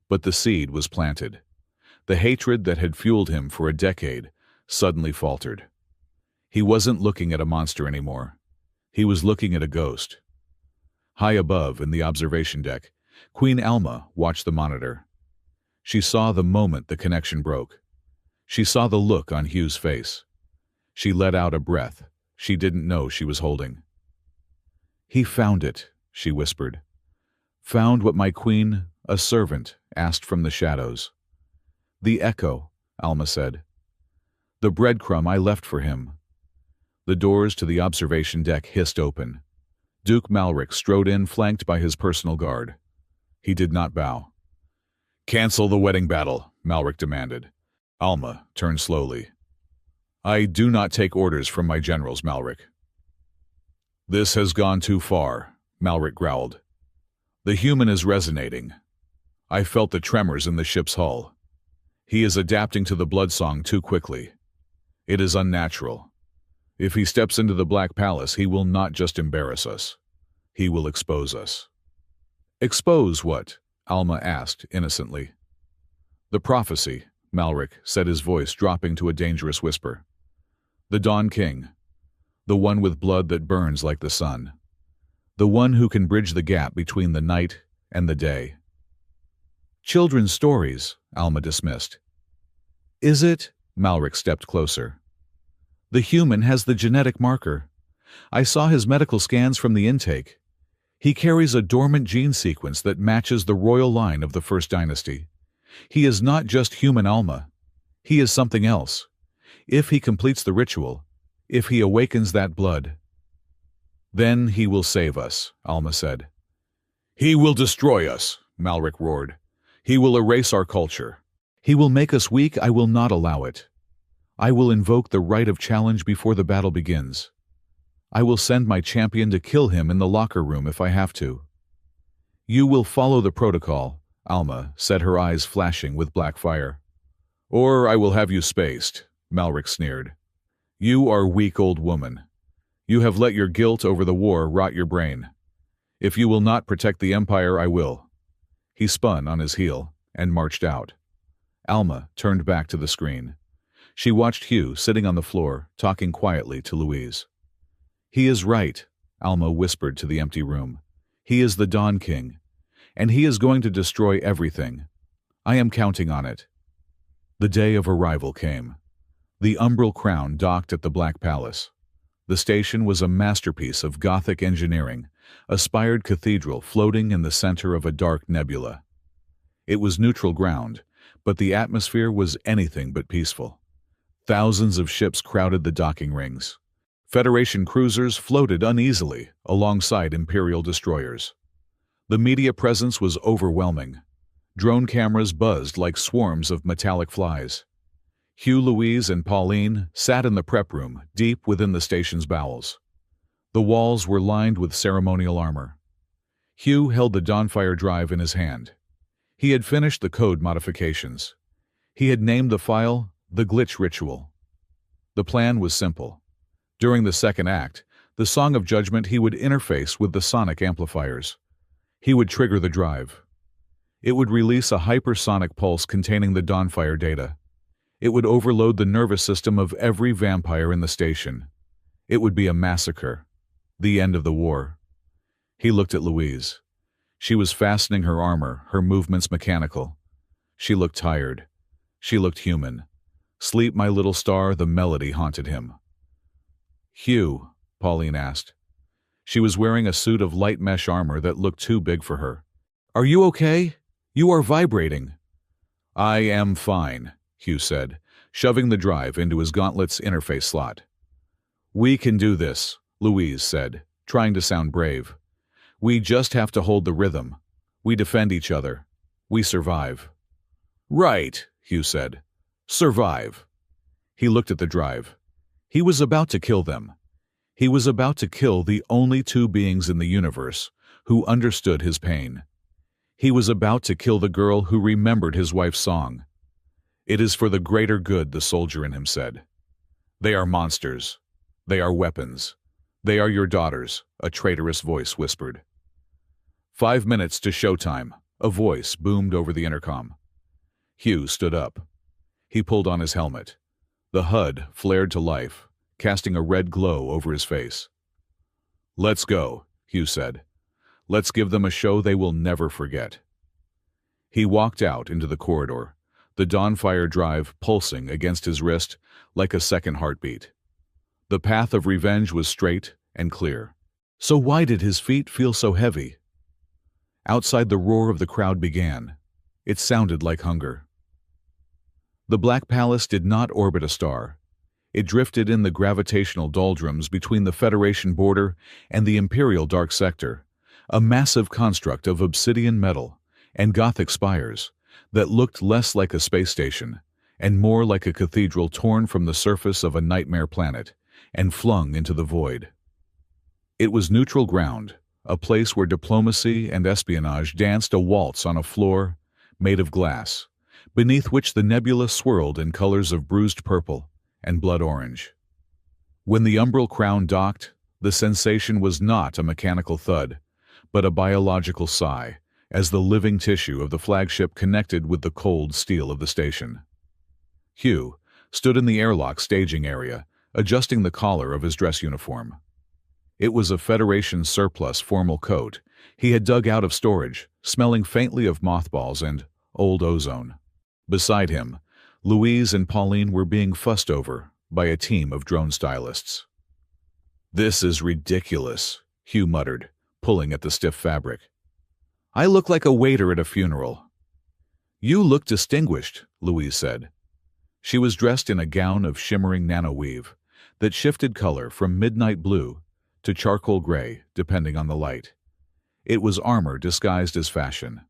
But the seed was planted. The hatred that had fueled him for a decade suddenly faltered. He wasn't looking at a monster anymore. He was looking at a ghost. High above, in the observation deck, Queen Alma watched the monitor. She saw the moment the connection broke. She saw the look on Hugh's face. She let out a breath she didn't know she was holding. He found it, she whispered. Found what my queen, a servant, asked from the shadows. The echo, Alma said. The breadcrumb I left for him. The doors to the observation deck hissed open. Duke Malric strode in, flanked by his personal guard. He did not bow. Cancel the wedding battle, Malric demanded. Alma turned slowly. I do not take orders from my generals, Malric. This has gone too far, Malric growled. The human is resonating. I felt the tremors in the ship's hull. He is adapting to the blood song too quickly. It is unnatural. If he steps into the Black Palace, he will not just embarrass us. He will expose us. Expose what? Alma asked innocently. The prophecy, Malric said, his voice dropping to a dangerous whisper. The Dawn King. The one with blood that burns like the sun. The one who can bridge the gap between the night and the day. Children's stories, Alma dismissed. Is it? Malric stepped closer. The human has the genetic marker. I saw his medical scans from the intake. He carries a dormant gene sequence that matches the royal line of the First Dynasty. He is not just human Alma. He is something else. If he completes the ritual, if he awakens that blood, then he will save us, Alma said. He will destroy us, Malric roared. He will erase our culture. He will make us weak. I will not allow it. I will invoke the right of challenge before the battle begins. I will send my champion to kill him in the locker room if I have to. You will follow the protocol, Alma said, her eyes flashing with black fire. Or I will have you spaced, Malric sneered. You are weak, old woman. You have let your guilt over the war rot your brain. If you will not protect the Empire, I will. He spun on his heel and marched out. Alma turned back to the screen. She watched Hugh sitting on the floor, talking quietly to Louise. He is right, Alma whispered to the empty room. He is the Dawn King, and he is going to destroy everything. I am counting on it. The day of arrival came. The umbral crown docked at the Black Palace. The station was a masterpiece of Gothic engineering, a spired cathedral floating in the center of a dark nebula. It was neutral ground, but the atmosphere was anything but peaceful. Thousands of ships crowded the docking rings. Federation cruisers floated uneasily alongside Imperial destroyers. The media presence was overwhelming. Drone cameras buzzed like swarms of metallic flies. Hugh, Louise, and Pauline sat in the prep room, deep within the station's bowels. The walls were lined with ceremonial armor. Hugh held the Dawnfire drive in his hand. He had finished the code modifications. He had named the file The Glitch Ritual. The plan was simple. During the second act, the Song of Judgment, he would interface with the sonic amplifiers. He would trigger the drive. It would release a hypersonic pulse containing the Dawnfire data. It would overload the nervous system of every vampire in the station. It would be a massacre. The end of the war. He looked at Louise. She was fastening her armor, her movements mechanical. She looked tired. She looked human. "Sleep, my little star," the melody haunted him. "Hugh," Pauline asked. She was wearing a suit of light mesh armor that looked too big for her. "Are you okay? You are vibrating." "I am fine," Hugh said, shoving the drive into his gauntlet's interface slot. "We can do this," Louise said, trying to sound brave. "We just have to hold the rhythm. We defend each other. We survive." "Right," Hugh said. "Survive." He looked at the drive. He was about to kill them. He was about to kill the only two beings in the universe who understood his pain. He was about to kill the girl who remembered his wife's song. "It is for the greater good," the soldier in him said. "They are monsters. They are weapons. They are your daughters," a traitorous voice whispered. 5 minutes to showtime, a voice boomed over the intercom. Hugh stood up. He pulled on his helmet. The HUD flared to life, casting a red glow over his face. "Let's go," Hugh said. "Let's give them a show they will never forget." He walked out into the corridor, the Dawnfire drive pulsing against his wrist like a second heartbeat. The path of revenge was straight and clear. So why did his feet feel so heavy? Outside, the roar of the crowd began. It sounded like hunger. The Black Palace did not orbit a star. It drifted in the gravitational doldrums between the Federation border and the Imperial Dark Sector, a massive construct of obsidian metal and Gothic spires that looked less like a space station and more like a cathedral torn from the surface of a nightmare planet and flung into the void. It was neutral ground, a place where diplomacy and espionage danced a waltz on a floor made of glass, beneath which the nebula swirled in colors of bruised purple and blood orange. When the umbral crown docked, the sensation was not a mechanical thud, but a biological sigh, as the living tissue of the flagship connected with the cold steel of the station. Hugh stood in the airlock staging area, adjusting the collar of his dress uniform. It was a Federation surplus formal coat he had dug out of storage, smelling faintly of mothballs and old ozone. Beside him, Louise and Pauline were being fussed over by a team of drone stylists. "This is ridiculous," Hugh muttered, pulling at the stiff fabric. "I look like a waiter at a funeral." "You look distinguished," Louise said. She was dressed in a gown of shimmering nanoweave that shifted color from midnight blue to charcoal gray, depending on the light. It was armor disguised as fashion.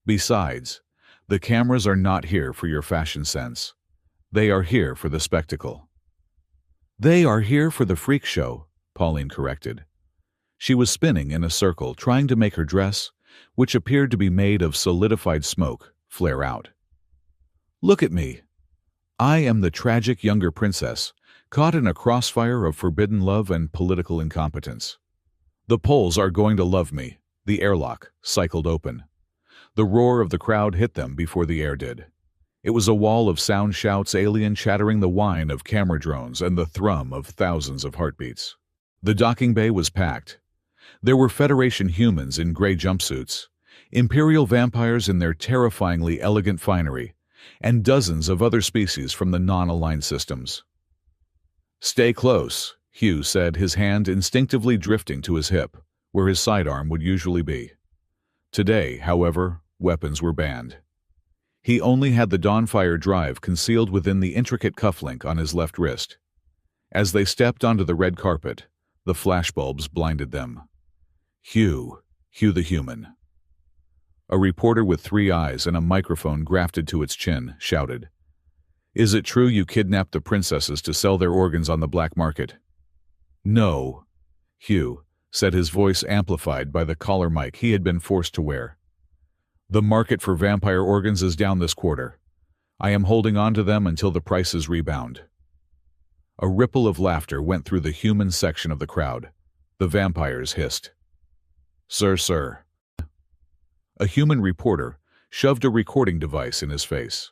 Besides, the cameras are not here for your fashion sense. They are here for the spectacle. "They are here for the freak show," Pauline corrected. She was spinning in a circle, trying to make her dress, which appeared to be made of solidified smoke, flare out. "Look at me. I am the tragic younger princess, caught in a crossfire of forbidden love and political incompetence. The Poles are going to love me." The airlock cycled open. The roar of the crowd hit them before the air did. It was a wall of sound shouts, alien chattering, the whine of camera drones, and the thrum of thousands of heartbeats. The docking bay was packed. There were Federation humans in gray jumpsuits, Imperial vampires in their terrifyingly elegant finery, and dozens of other species from the non-aligned systems. "Stay close," Hugh said, his hand instinctively drifting to his hip, where his sidearm would usually be. Today, however, weapons were banned. He only had the Dawnfire drive concealed within the intricate cufflink on his left wrist. As they stepped onto the red carpet, the flashbulbs blinded them. Hugh the human. A reporter with 3 eyes and a microphone grafted to its chin shouted, "Is it true you kidnapped the princesses to sell their organs on the black market?" "No," Hugh said, his voice amplified by the collar mic he had been forced to wear. "The market for vampire organs is down this quarter. I am holding on to them until the prices rebound." A ripple of laughter went through the human section of the crowd. The vampires hissed. Sir. A human reporter shoved a recording device in his face.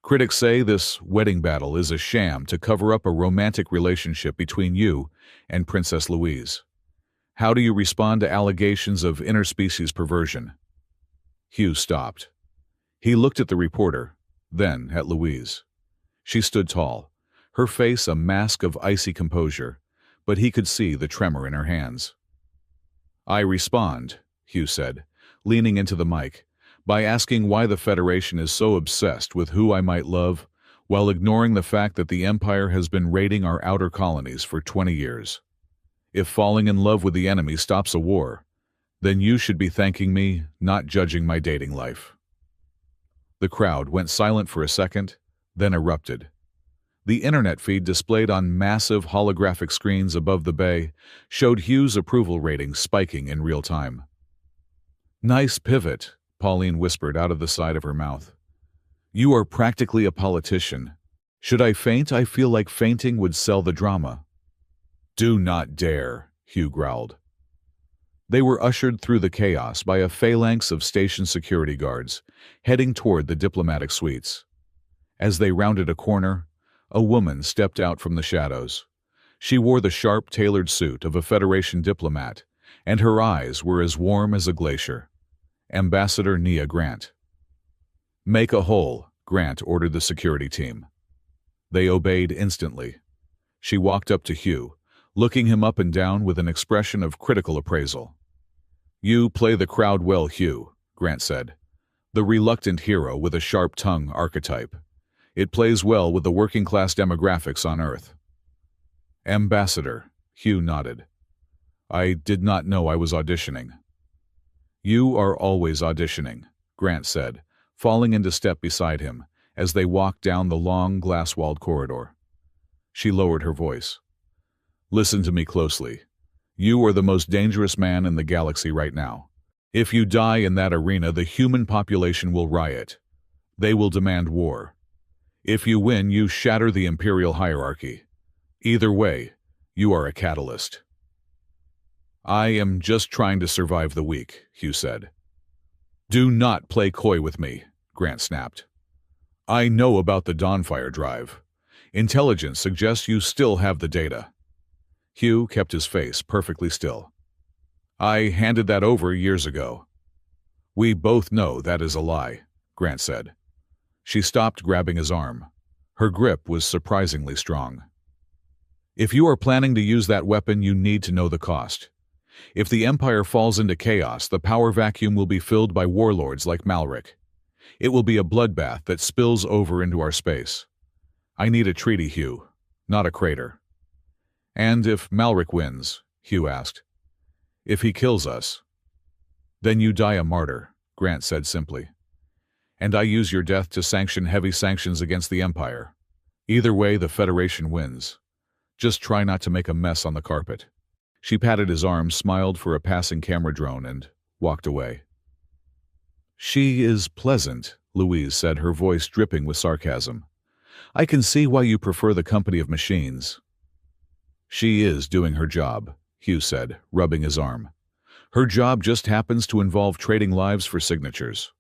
Critics say this wedding battle is a sham to cover up a romantic relationship between you and Princess Louise. How do you respond to allegations of interspecies perversion? Hugh stopped. He looked at the reporter, then at Louise. She stood tall, her face a mask of icy composure, but he could see the tremor in her hands. I respond, Hugh said, leaning into the mic, by asking why the Federation is so obsessed with who I might love, while ignoring the fact that the Empire has been raiding our outer colonies for 20 years. If falling in love with the enemy stops a war, then you should be thanking me, not judging my dating life. The crowd went silent for a second, then erupted. The internet feed displayed on massive holographic screens above the bay showed Hugh's approval rating spiking in real time. Nice pivot, Pauline whispered out of the side of her mouth. You are practically a politician. Should I faint? I feel like fainting would sell the drama. Do not dare, Hugh growled. They were ushered through the chaos by a phalanx of station security guards, heading toward the diplomatic suites. As they rounded a corner, a woman stepped out from the shadows. She wore the sharp, tailored suit of a Federation diplomat, and her eyes were as warm as a glacier. Ambassador Nia Grant. Make a hole, Grant ordered the security team. They obeyed instantly. She walked up to Hugh, looking him up and down with an expression of critical appraisal. You play the crowd well, Hugh, Grant said. The reluctant hero with a sharp tongue archetype. It plays well with the working-class demographics on Earth. Ambassador, Hugh nodded. I did not know I was auditioning. You are always auditioning, Grant said, falling into step beside him as they walked down the long, glass-walled corridor. She lowered her voice. Listen to me closely. You are the most dangerous man in the galaxy right now. If you die in that arena, the human population will riot. They will demand war. If you win, you shatter the Imperial hierarchy. Either way, you are a catalyst. I am just trying to survive the week, Hugh said. Do not play coy with me, Grant snapped. I know about the Dawnfire drive. Intelligence suggests you still have the data. Hugh kept his face perfectly still. I handed that over years ago. We both know that is a lie, Grant said. She stopped grabbing his arm. Her grip was surprisingly strong. If you are planning to use that weapon, you need to know the cost. If the Empire falls into chaos, the power vacuum will be filled by warlords like Malric. It will be a bloodbath that spills over into our space. I need a treaty, Hugh, not a crater. And if Malric wins, Hugh asked. If he kills us. Then you die a martyr, Grant said simply. And I use your death to sanction heavy sanctions against the Empire. Either way, the Federation wins. Just try not to make a mess on the carpet. She patted his arm, smiled for a passing camera drone, and walked away. She is pleasant, Louise said, her voice dripping with sarcasm. I can see why you prefer the company of machines. She is doing her job, Hugh said, rubbing his arm. Her job just happens to involve trading lives for signatures.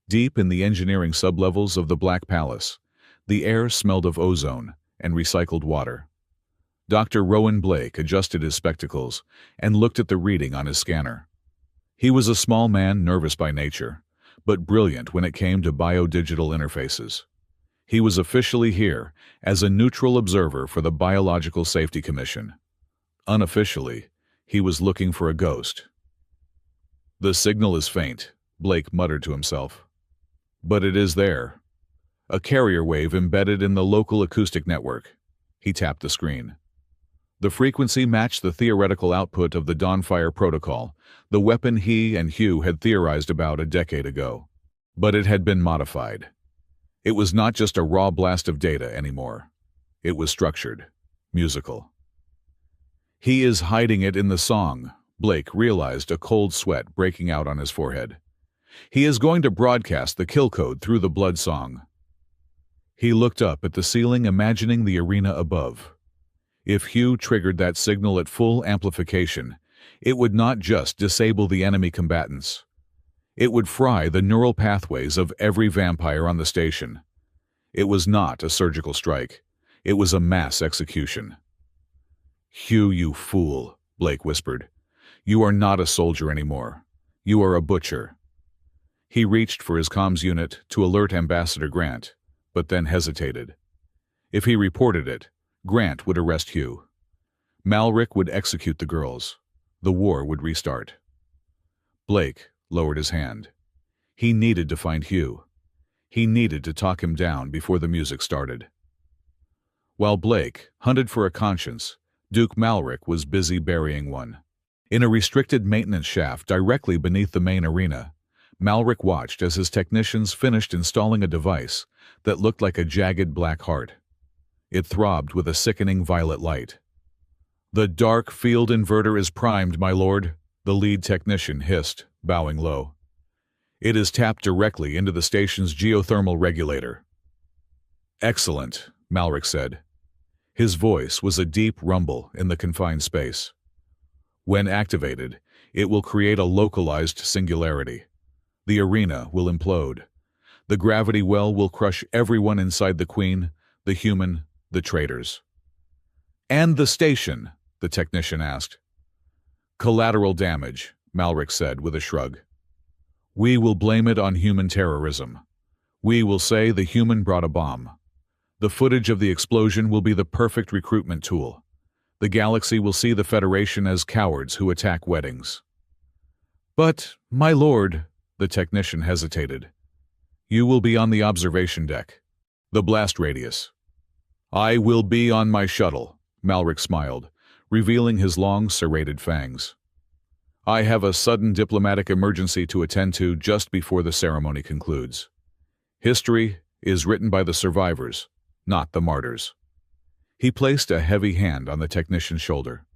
Deep in the engineering sublevels of the Black Palace, the air smelled of ozone and recycled water. Dr. Rowan Blake adjusted his spectacles and looked at the reading on his scanner. He was a small man, nervous by nature, but brilliant when it came to biodigital interfaces. He was officially here as a neutral observer for the Biological Safety Commission. Unofficially, he was looking for a ghost. The signal is faint, Blake muttered to himself. But it is there. A carrier wave embedded in the local acoustic network. He tapped the screen. The frequency matched the theoretical output of the Dawnfire protocol, the weapon he and Hugh had theorized about a decade ago. But it had been modified. It was not just a raw blast of data anymore. It was structured, musical. He is hiding it in the song, Blake realized, a cold sweat breaking out on his forehead. He is going to broadcast the kill code through the blood song. He looked up at the ceiling, imagining the arena above. If Hugh triggered that signal at full amplification, it would not just disable the enemy combatants. It would fry the neural pathways of every vampire on the station. It was not a surgical strike. It was a mass execution. "Hugh, you fool," Blake whispered. "You are not a soldier anymore. You are a butcher." He reached for his comms unit to alert Ambassador Grant, but then hesitated. If he reported it, Grant would arrest Hugh. Malric would execute the girls. The war would restart. Blake lowered his hand. He needed to find Hugh. He needed to talk him down before the music started. While Blake hunted for a conscience, Duke Malric was busy burying one. In a restricted maintenance shaft directly beneath the main arena, Malric watched as his technicians finished installing a device that looked like a jagged black heart. It throbbed with a sickening violet light. "The dark field inverter is primed, my lord," the lead technician hissed, bowing low. "It is tapped directly into the station's geothermal regulator." "Excellent," Malric said. His voice was a deep rumble in the confined space. "When activated, it will create a localized singularity. The arena will implode. The gravity well will crush everyone inside the Queen, the human, the traitors." "And the station?" the technician asked. "Collateral damage," Malric said with a shrug. "We will blame it on human terrorism. We will say the human brought a bomb. The footage of the explosion will be the perfect recruitment tool. The galaxy will see the Federation as cowards who attack weddings." "But, my lord," the technician hesitated. "You will be on the observation deck. The blast radius." "I will be on my shuttle," Malric smiled, revealing his long serrated fangs. "I have a sudden diplomatic emergency to attend to just before the ceremony concludes. History is written by the survivors, not the martyrs." He placed a heavy hand on the technician's shoulder.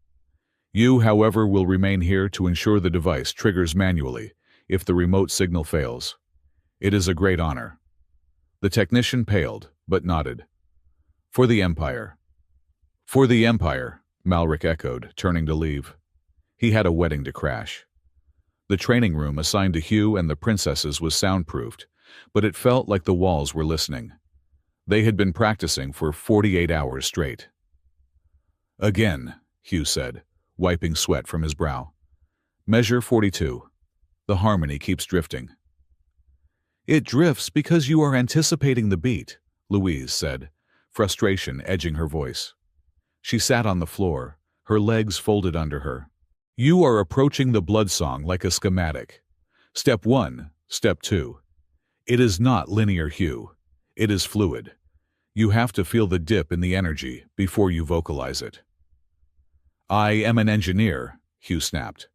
"You, however, will remain here to ensure the device triggers manually if the remote signal fails. It is a great honor." The technician paled, but nodded. "For the Empire." "For the Empire," Malric echoed, turning to leave. He had a wedding to crash. The training room assigned to Hugh and the princesses was soundproofed, but it felt like the walls were listening. They had been practicing for 48 hours straight. "Again," Hugh said, wiping sweat from his brow. "Measure 42. The harmony keeps drifting." "It drifts because you are anticipating the beat," Louise said, frustration edging her voice. She sat on the floor, her legs folded under her. "You are approaching the blood song like a schematic. Step 1, Step 2. It is not linear, Hugh. It is fluid. You have to feel the dip in the energy before you vocalize it." "I am an engineer," Hugh snapped.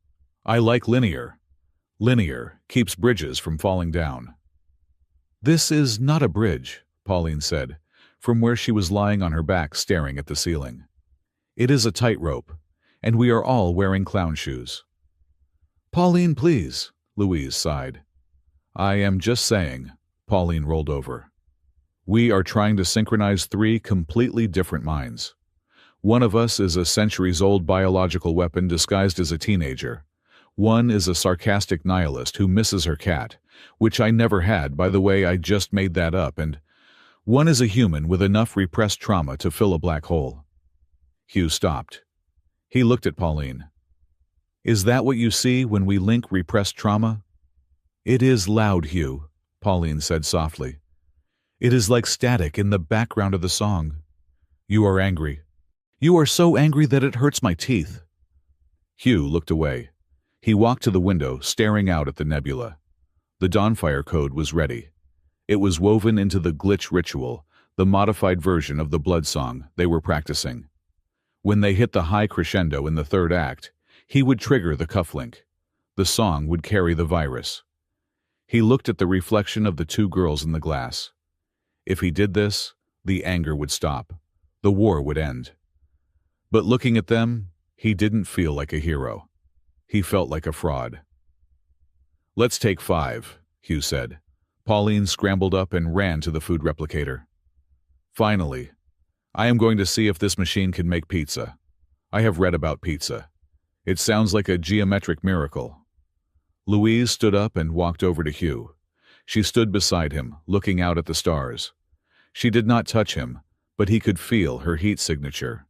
"I like linear. Linear keeps bridges from falling down." "This is not a bridge," Pauline said, from where she was lying on her back staring at the ceiling. "It is a tightrope, and we are all wearing clown shoes." "Pauline, please," Louise sighed. "I am just saying," Pauline rolled over. "We are trying to synchronize 3 completely different minds. One of us is a centuries-old biological weapon disguised as a teenager. One is a sarcastic nihilist who misses her cat, which I never had, by the way, I just made that up, and one is a human with enough repressed trauma to fill a black hole." Hugh stopped. He looked at Pauline. "Is that what you see when we link repressed trauma?" "It is loud, Hugh," Pauline said softly. "It is like static in the background of the song. You are angry. You are so angry that it hurts my teeth." Hugh looked away. He walked to the window, staring out at the nebula. The Dawnfire code was ready. It was woven into the glitch ritual, the modified version of the blood song they were practicing. When they hit the high crescendo in the 3rd act, he would trigger the cufflink. The song would carry the virus. He looked at the reflection of the 2 girls in the glass. If he did this, the anger would stop. The war would end. But looking at them, he didn't feel like a hero. He felt like a fraud. "Let's take 5, Hugh said. Pauline scrambled up and ran to the food replicator. "Finally, I am going to see if this machine can make pizza. I have read about pizza. It sounds like a geometric miracle." Louise stood up and walked over to Hugh. She stood beside him, looking out at the stars. She did not touch him, but he could feel her heat signature.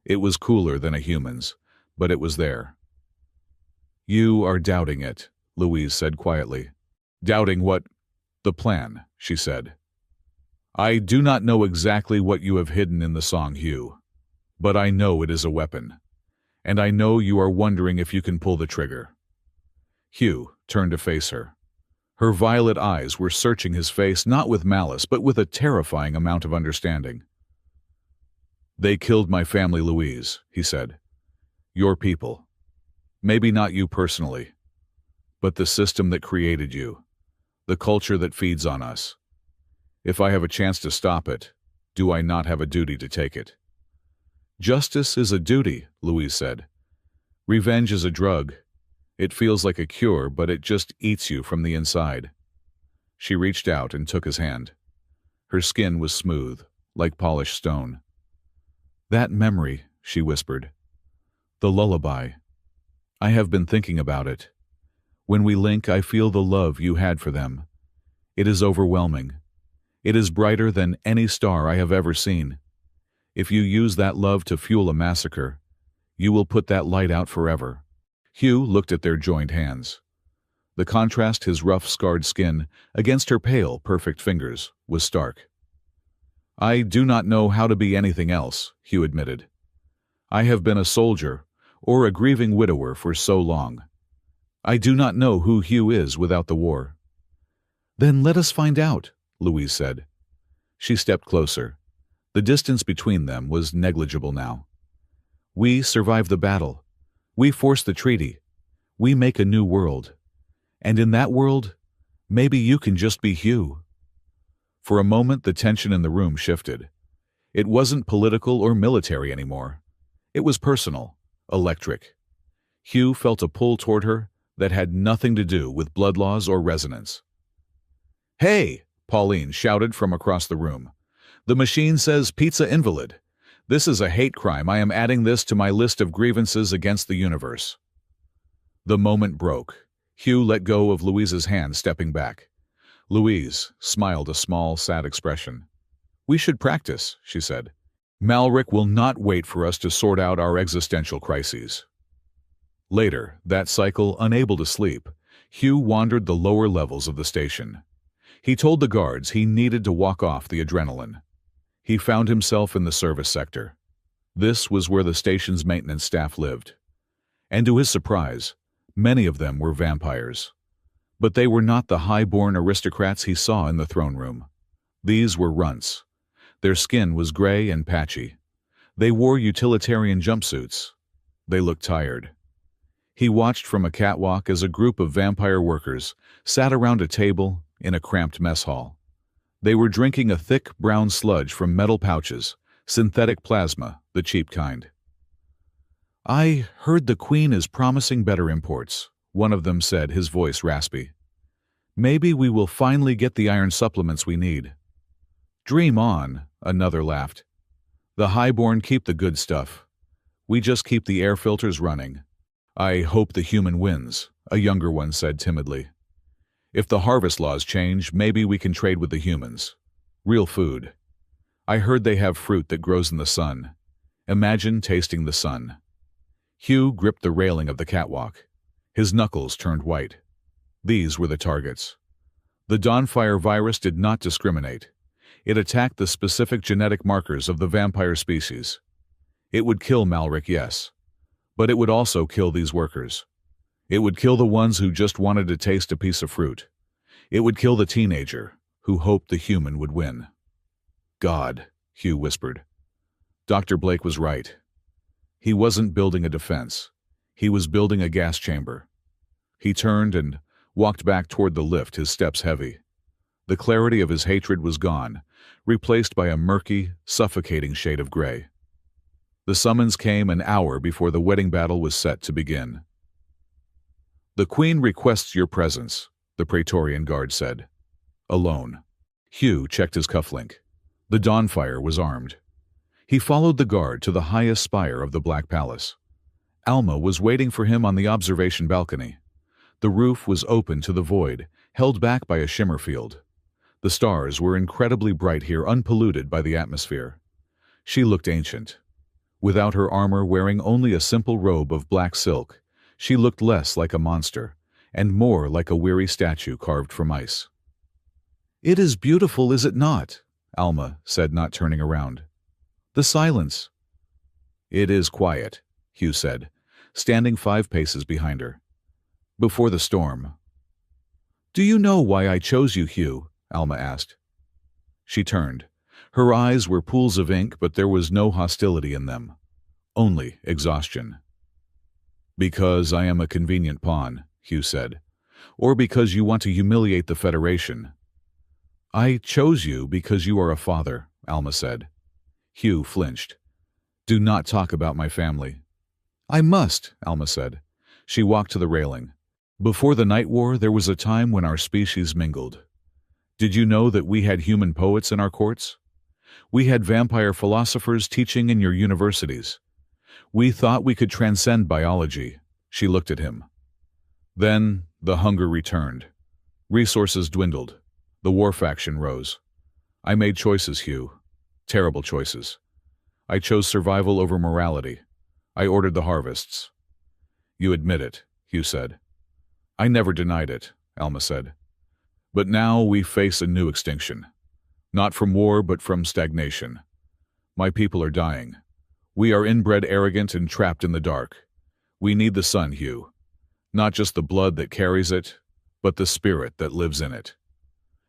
It was cooler than a human's, but it was there. "You are doubting it," Louise said quietly. "Doubting what?" "The plan," she said. "I do not know exactly what you have hidden in the song, Hugh, but I know it is a weapon, and I know you are wondering if you can pull the trigger." Hugh turned to face her. Her violet eyes were searching his face not with malice, but with a terrifying amount of understanding. "They killed my family, Louise," he said. "Your people. Maybe not you personally, but the system that created you, the culture that feeds on us. If I have a chance to stop it, do I not have a duty to take it?" "Justice is a duty," Louise said. "Revenge is a drug. It feels like a cure, but it just eats you from the inside." She reached out and took his hand. Her skin was smooth, like polished stone. "That memory," she whispered. "The lullaby. I have been thinking about it. When we link, I feel the love you had for them. It is overwhelming. It is brighter than any star I have ever seen. If you use that love to fuel a massacre, you will put that light out forever." Hugh looked at their joined hands. The contrast, his rough, scarred skin, against her pale, perfect fingers, was stark. "I do not know how to be anything else," Hugh admitted. "I have been a soldier, or a grieving widower for so long. I do not know who Hugh is without the war." "Then let us find out," Louise said. She stepped closer. The distance between them was negligible now. "We survive the battle. We force the treaty. We make a new world. And in that world, maybe you can just be Hugh." For a moment, the tension in the room shifted. It wasn't political or military anymore. It was personal, electric. Hugh felt a pull toward her that had nothing to do with blood laws or resonance. "Hey!" Pauline shouted from across the room. "The machine says pizza invalid. This is a hate crime. I am adding this to my list of grievances against the universe." The moment broke. Hugh let go of Louise's hand, stepping back. Louise smiled a small, sad expression. "We should practice," she said. "Malric will not wait for us to sort out our existential crises." Later, that cycle, unable to sleep, Hugh wandered the lower levels of the station. He told the guards he needed to walk off the adrenaline. He found himself in the service sector. This was where the station's maintenance staff lived. And to his surprise, many of them were vampires. But they were not the high-born aristocrats he saw in the throne room. These were runts. Their skin was gray and patchy. They wore utilitarian jumpsuits. They looked tired. He watched from a catwalk as a group of vampire workers sat around a table in a cramped mess hall. They were drinking a thick brown sludge from metal pouches, synthetic plasma, the cheap kind. "I heard the Queen is promising better imports," one of them said, his voice raspy. "Maybe we will finally get the iron supplements we need." "Dream on," another laughed. "The highborn keep the good stuff. We just keep the air filters running." "I hope the human wins," a younger one said timidly. "If the harvest laws change, maybe we can trade with the humans. Real food. I heard they have fruit that grows in the sun. Imagine tasting the sun." Hugh gripped the railing of the catwalk. His knuckles turned white. These were the targets. The Dawnfire virus did not discriminate. It attacked the specific genetic markers of the vampire species. It would kill Malric, yes, but it would also kill these workers. It would kill the ones who just wanted to taste a piece of fruit. It would kill the teenager who hoped the human would win. "God," Hugh whispered. Dr. Blake was right. He wasn't building a defense. He was building a gas chamber. He turned and walked back toward the lift, his steps heavy. The clarity of his hatred was gone, replaced by a murky, suffocating shade of gray. The summons came an hour before the wedding battle was set to begin. "The Queen requests your presence," the Praetorian guard said. Alone. Hugh checked his cufflink. The Dawnfire was armed. He followed the guard to the highest spire of the Black Palace. Alma was waiting for him on the observation balcony. The roof was open to the void, held back by a shimmer field. The stars were incredibly bright here, unpolluted by the atmosphere. She looked ancient. Without her armor, wearing only a simple robe of black silk, she looked less like a monster, and more like a weary statue carved from ice. "It is beautiful, is it not?" Alma said, not turning around. "The silence." "It is quiet," Hugh said, standing 5 paces behind her. "Before the storm." "Do you know why I chose you, Hugh?" Alma asked. She turned. Her eyes were pools of ink, but there was no hostility in them. Only exhaustion. "Because I am a convenient pawn," Hugh said. "Or because you want to humiliate the Federation." "I chose you because you are a father," Alma said. Hugh flinched. "Do not talk about my family." "I must," Alma said. She walked to the railing. "Before the Night War, there was a time when our species mingled. Did you know that we had human poets in our courts? We had vampire philosophers teaching in your universities. We thought we could transcend biology." She looked at him. "Then the hunger returned. Resources dwindled. The war faction rose. I made choices, Hugh. Terrible choices. I chose survival over morality. I ordered the harvests." "You admit it," Hugh said. "I never denied it," Alma said. "But now we face a new extinction. Not from war, but from stagnation. My people are dying. We are inbred, arrogant, and trapped in the dark. We need the sun, Hugh. Not just the blood that carries it, but the spirit that lives in it."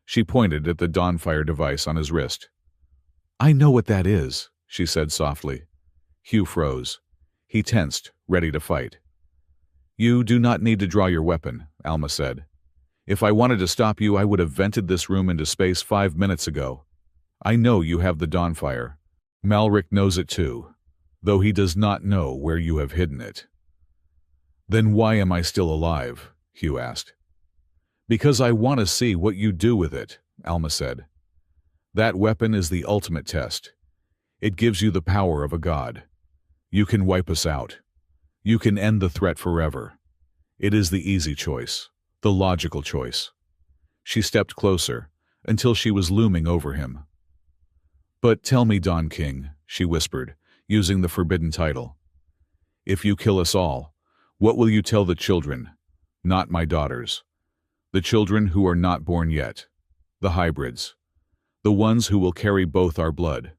She pointed at the Dawnfire device on his wrist. "I know what that is," she said softly. Hugh froze. He tensed, ready to fight. "You do not need to draw your weapon," Alma said. "If I wanted to stop you, I would have vented this room into space 5 minutes ago. I know you have the Dawnfire. Malric knows it too, though he does not know where you have hidden it." "Then why am I still alive?" Hugh asked. "Because I want to see what you do with it," Alma said. "That weapon is the ultimate test. It gives you the power of a god. You can wipe us out. You can end the threat forever. It is the easy choice, the logical choice." She stepped closer, until she was looming over him. "But tell me, Dawn King," she whispered, using the forbidden title. "If you kill us all, what will you tell the children? Not my daughters. The children who are not born yet. The hybrids. The ones who will carry both our blood.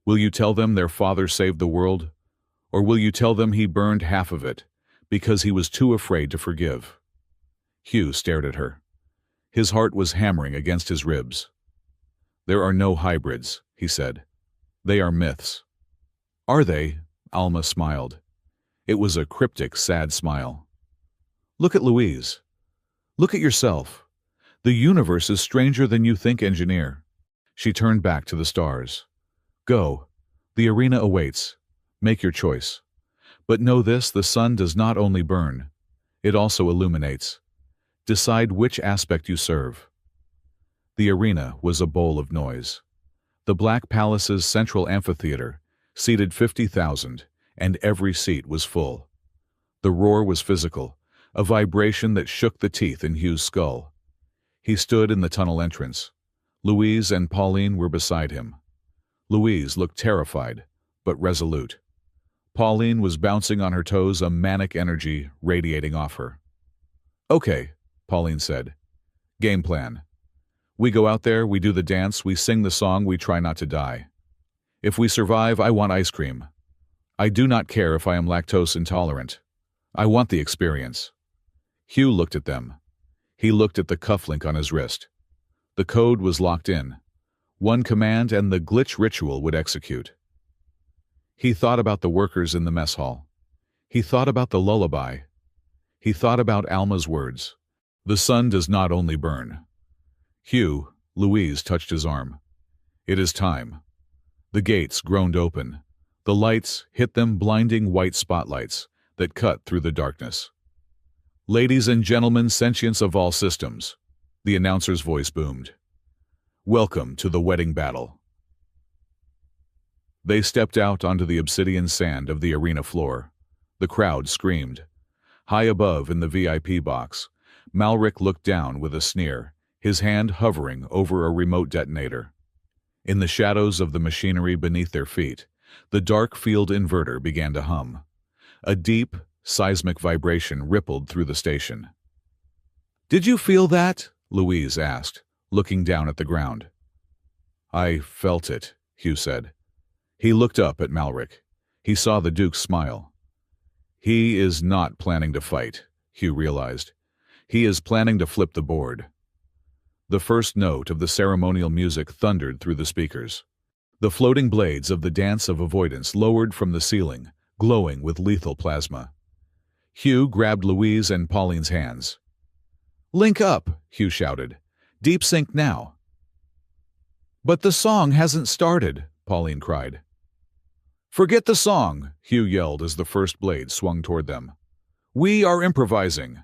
Will you tell them their father saved the world? Or will you tell them he burned half of it, because he was too afraid to forgive?" Hugh stared at her. His heart was hammering against his ribs. "There are no hybrids," he said. "They are myths." "Are they?" Alma smiled. It was a cryptic, sad smile. "Look at Louise. Look at yourself. The universe is stranger than you think, engineer." She turned back to the stars. "Go. The arena awaits. Make your choice. But know this, the sun does not only burn. It also illuminates. Decide which aspect you serve." The arena was a bowl of noise. The Black Palace's central amphitheater seated 50,000, and every seat was full. The roar was physical, a vibration that shook the teeth in Hugh's skull. He stood in the tunnel entrance. Louise and Pauline were beside him. Louise looked terrified, but resolute. Pauline was bouncing on her toes, a manic energy radiating off her. "Okay," Pauline said. "Game plan. We go out there, we do the dance, we sing the song, we try not to die. If we survive, I want ice cream. I do not care if I am lactose intolerant. I want the experience." Hugh looked at them. He looked at the cufflink on his wrist. The code was locked in. One command and the glitch ritual would execute. He thought about the workers in the mess hall. He thought about the lullaby. He thought about Alma's words. The sun does not only burn. "Hugh," Louise touched his arm. "It is time." The gates groaned open. The lights hit them, blinding white spotlights that cut through the darkness. "Ladies and gentlemen, sentients of all systems," the announcer's voice boomed. "Welcome to the wedding battle." They stepped out onto the obsidian sand of the arena floor. The crowd screamed. High above in the VIP box, Malric looked down with a sneer, his hand hovering over a remote detonator. In the shadows of the machinery beneath their feet, the dark field inverter began to hum. A deep, seismic vibration rippled through the station. "Did you feel that?" Louise asked, looking down at the ground. "I felt it," Hugh said. He looked up at Malric. He saw the Duke's smile. He is not planning to fight, Hugh realized. He is planning to flip the board. The first note of the ceremonial music thundered through the speakers. The floating blades of the Dance of Avoidance lowered from the ceiling, glowing with lethal plasma. Hugh grabbed Louise and Pauline's hands. "Link up," Hugh shouted. "Deep sync now." "But the song hasn't started," Pauline cried. "Forget the song," Hugh yelled as the first blade swung toward them. "We are improvising."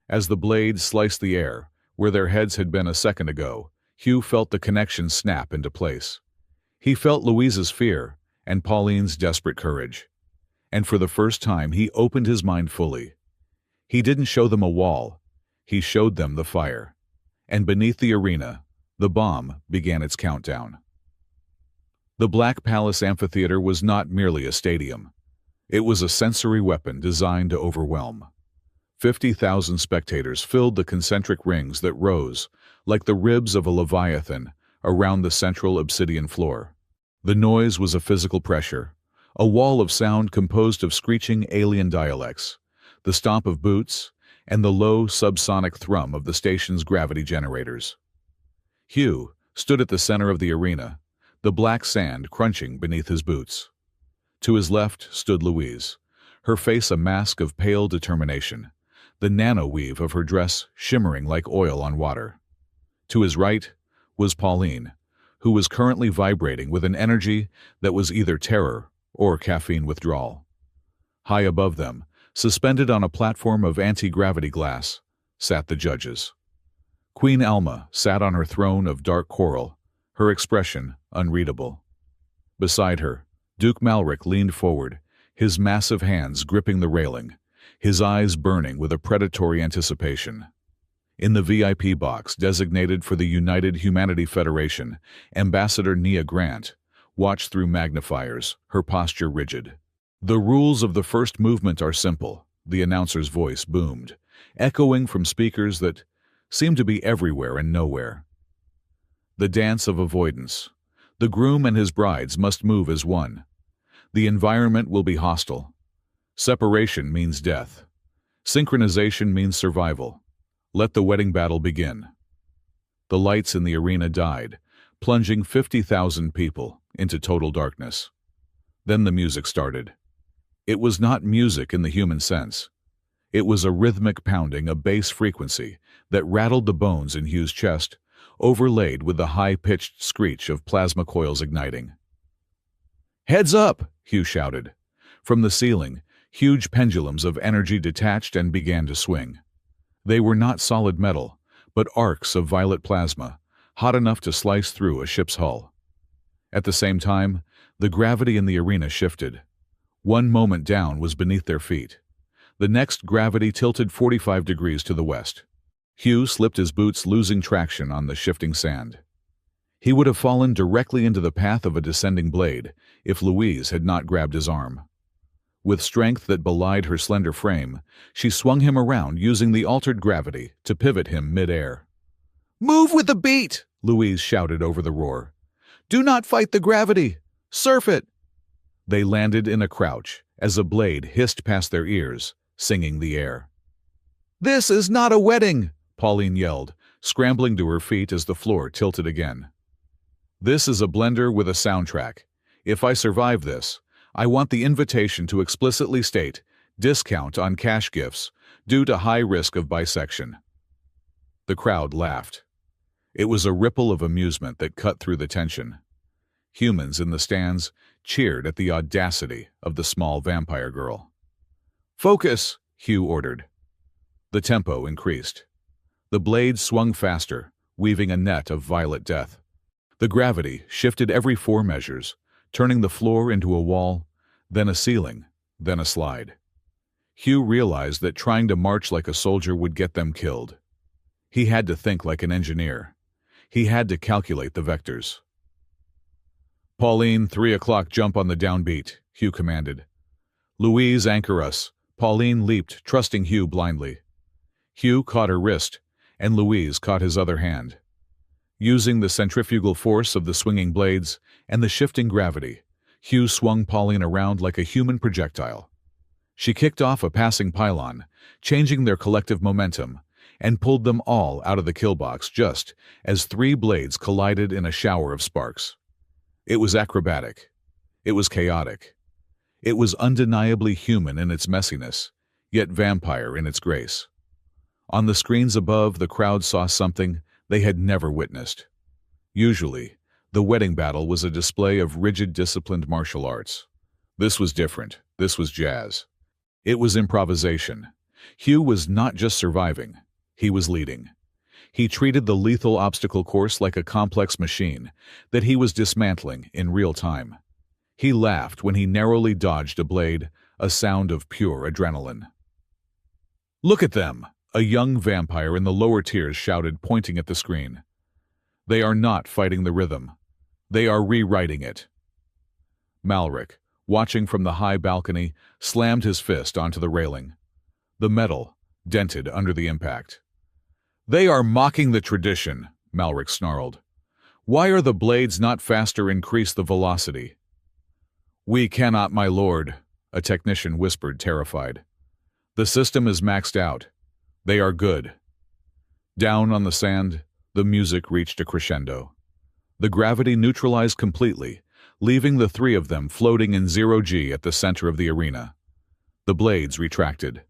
As the blade sliced the air, where their heads had been a second ago, Hugh felt the connection snap into place. He felt Louise's fear and Pauline's desperate courage. And for the first time, he opened his mind fully. He didn't show them a wall. He showed them the fire. And beneath the arena, the bomb began its countdown. The Black Palace Amphitheater was not merely a stadium. It was a sensory weapon designed to overwhelm. 50,000 spectators filled the concentric rings that rose, like the ribs of a leviathan, around the central obsidian floor. The noise was a physical pressure, a wall of sound composed of screeching alien dialects, the stomp of boots, and the low subsonic thrum of the station's gravity generators. Hugh stood at the center of the arena, the black sand crunching beneath his boots. To his left stood Louise, her face a mask of pale determination, the nano-weave of her dress shimmering like oil on water. To his right was Pauline, who was currently vibrating with an energy that was either terror or caffeine withdrawal. High above them, suspended on a platform of anti-gravity glass, sat the judges. Queen Alma sat on her throne of dark coral, her expression unreadable. Beside her, Duke Malric leaned forward, his massive hands gripping the railing, his eyes burning with a predatory anticipation. In the VIP box designated for the United Humanity Federation, Ambassador Nia Grant watched through magnifiers, her posture rigid. "The rules of the first movement are simple," the announcer's voice boomed, echoing from speakers that seemed to be everywhere and nowhere. "The dance of avoidance. The groom and his brides must move as one. The environment will be hostile. Separation means death. Synchronization means survival. Let the wedding battle begin." The lights in the arena died, plunging 50,000 people into total darkness. Then the music started. It was not music in the human sense. It was a rhythmic pounding, a bass frequency that rattled the bones in Hugh's chest, overlaid with the high-pitched screech of plasma coils igniting. "Heads up!" Hugh shouted. From the ceiling, huge pendulums of energy detached and began to swing. They were not solid metal, but arcs of violet plasma, hot enough to slice through a ship's hull. At the same time, the gravity in the arena shifted. One moment down was beneath their feet. The next, gravity tilted 45 degrees to the west. Hugh slipped his boots, losing traction on the shifting sand. He would have fallen directly into the path of a descending blade if Louise had not grabbed his arm. With strength that belied her slender frame, she swung him around, using the altered gravity to pivot him mid-air. "Move with the beat!" Louise shouted over the roar. "Do not fight the gravity! Surf it!" They landed in a crouch as a blade hissed past their ears, singing the air. "This is not a wedding!" Pauline yelled, scrambling to her feet as the floor tilted again. "This is a blender with a soundtrack. If I survive this, I want the invitation to explicitly state discount on cash gifts due to high risk of bisection." The crowd laughed. It was a ripple of amusement that cut through the tension. Humans in the stands cheered at the audacity of the small vampire girl. "Focus!" Hugh ordered. The tempo increased. The blade swung faster, weaving a net of violet death. The gravity shifted every 4 measures, turning the floor into a wall, then a ceiling, then a slide. Hugh realized that trying to march like a soldier would get them killed. He had to think like an engineer. He had to calculate the vectors. "Pauline, 3 o'clock, jump on the downbeat," Hugh commanded. "Louise, anchor us." Pauline leaped, trusting Hugh blindly. Hugh caught her wrist, and Louise caught his other hand. Using the centrifugal force of the swinging blades and the shifting gravity, Hugh swung Pauline around like a human projectile. She kicked off a passing pylon, changing their collective momentum, and pulled them all out of the killbox just as 3 blades collided in a shower of sparks. It was acrobatic. It was chaotic. It was undeniably human in its messiness, yet vampire in its grace. On the screens above, the crowd saw something they had never witnessed. Usually, the wedding battle was a display of rigid, disciplined martial arts. This was different. This was jazz. It was improvisation. Hugh was not just surviving. He was leading. He treated the lethal obstacle course like a complex machine that he was dismantling in real time. He laughed when he narrowly dodged a blade, a sound of pure adrenaline. "Look at them!" a young vampire in the lower tiers shouted, pointing at the screen. "They are not fighting the rhythm. They are rewriting it." Malric, watching from the high balcony, slammed his fist onto the railing. The metal dented under the impact. "They are mocking the tradition," Malric snarled. "Why are the blades not faster? Increase the velocity." "We cannot, my lord," a technician whispered, terrified. "The system is maxed out. They are good." Down on the sand, the music reached a crescendo. The gravity neutralized completely, leaving the 3 of them floating in 0G at the center of the arena. The blades retracted.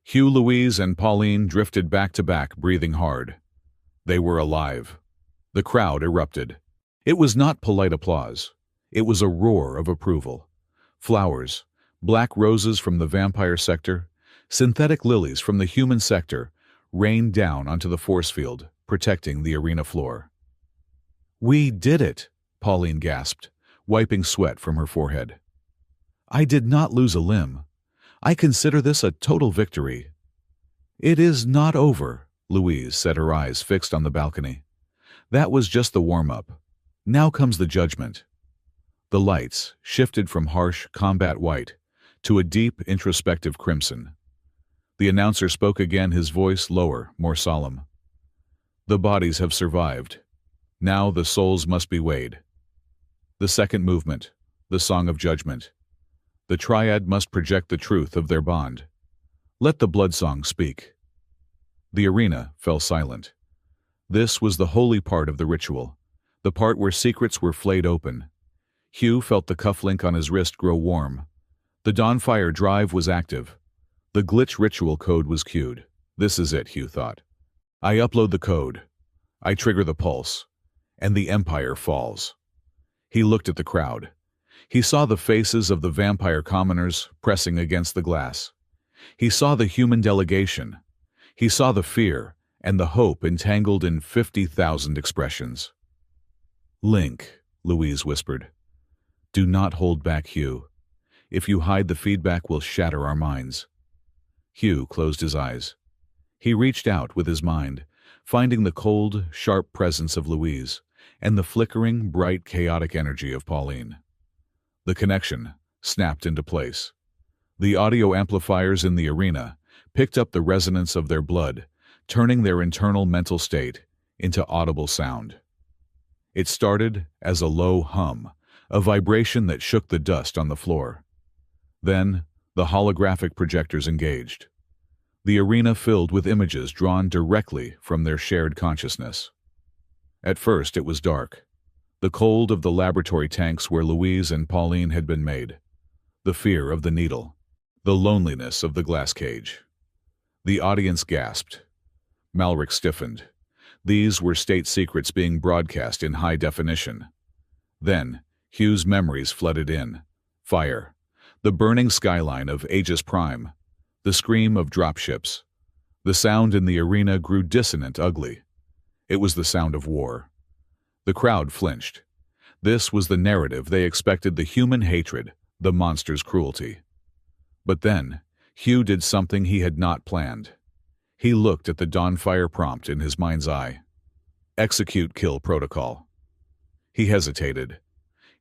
Hugh, Louise, and Pauline drifted back to back, breathing hard. They were alive. The crowd erupted. It was not polite applause. It was a roar of approval. Flowers, black roses from the vampire sector, synthetic lilies from the human sector, rained down onto the force field, protecting the arena floor. "We did it," Pauline gasped, wiping sweat from her forehead. "I did not lose a limb. I consider this a total victory." "It is not over," Louise said, her eyes fixed on the balcony. "That was just the warm-up. Now comes the judgment." The lights shifted from harsh combat white to a deep, introspective crimson. The announcer spoke again, his voice lower, more solemn. "The bodies have survived. Now the souls must be weighed." The second movement, the Song of Judgment. The triad must project the truth of their bond. Let the blood song speak. The arena fell silent. This was the holy part of the ritual, the part where secrets were flayed open. Hugh felt the cufflink on his wrist grow warm. The Dawnfire drive was active. The glitch ritual code was cued. This is it, Hugh thought. I upload the code. I trigger the pulse. And the Empire falls. He looked at the crowd. He saw the faces of the vampire commoners pressing against the glass. He saw the human delegation. He saw the fear and the hope entangled in 50,000 expressions. "Link," Louise whispered. "Do not hold back, Hugh. If you hide, the feedback will shatter our minds." Hugh closed his eyes. He reached out with his mind, finding the cold, sharp presence of Louise and the flickering, bright, chaotic energy of Pauline. The connection snapped into place. The audio amplifiers in the arena picked up the resonance of their blood, turning their internal mental state into audible sound. It started as a low hum, a vibration that shook the dust on the floor. Then, the holographic projectors engaged. The arena filled with images drawn directly from their shared consciousness. At first, it was dark. The cold of the laboratory tanks where Louise and Pauline had been made. The fear of the needle. The loneliness of the glass cage. The audience gasped. Malric stiffened. These were state secrets being broadcast in high definition. Then, Hugh's memories flooded in. Fire. The burning skyline of Aegis Prime. The scream of dropships. The sound in the arena grew dissonant, ugly. It was the sound of war. The crowd flinched. This was the narrative they expected: the human hatred, the monster's cruelty. But then, Hugh did something he had not planned. He looked at the dawn fire prompt in his mind's eye. Execute kill protocol. He hesitated.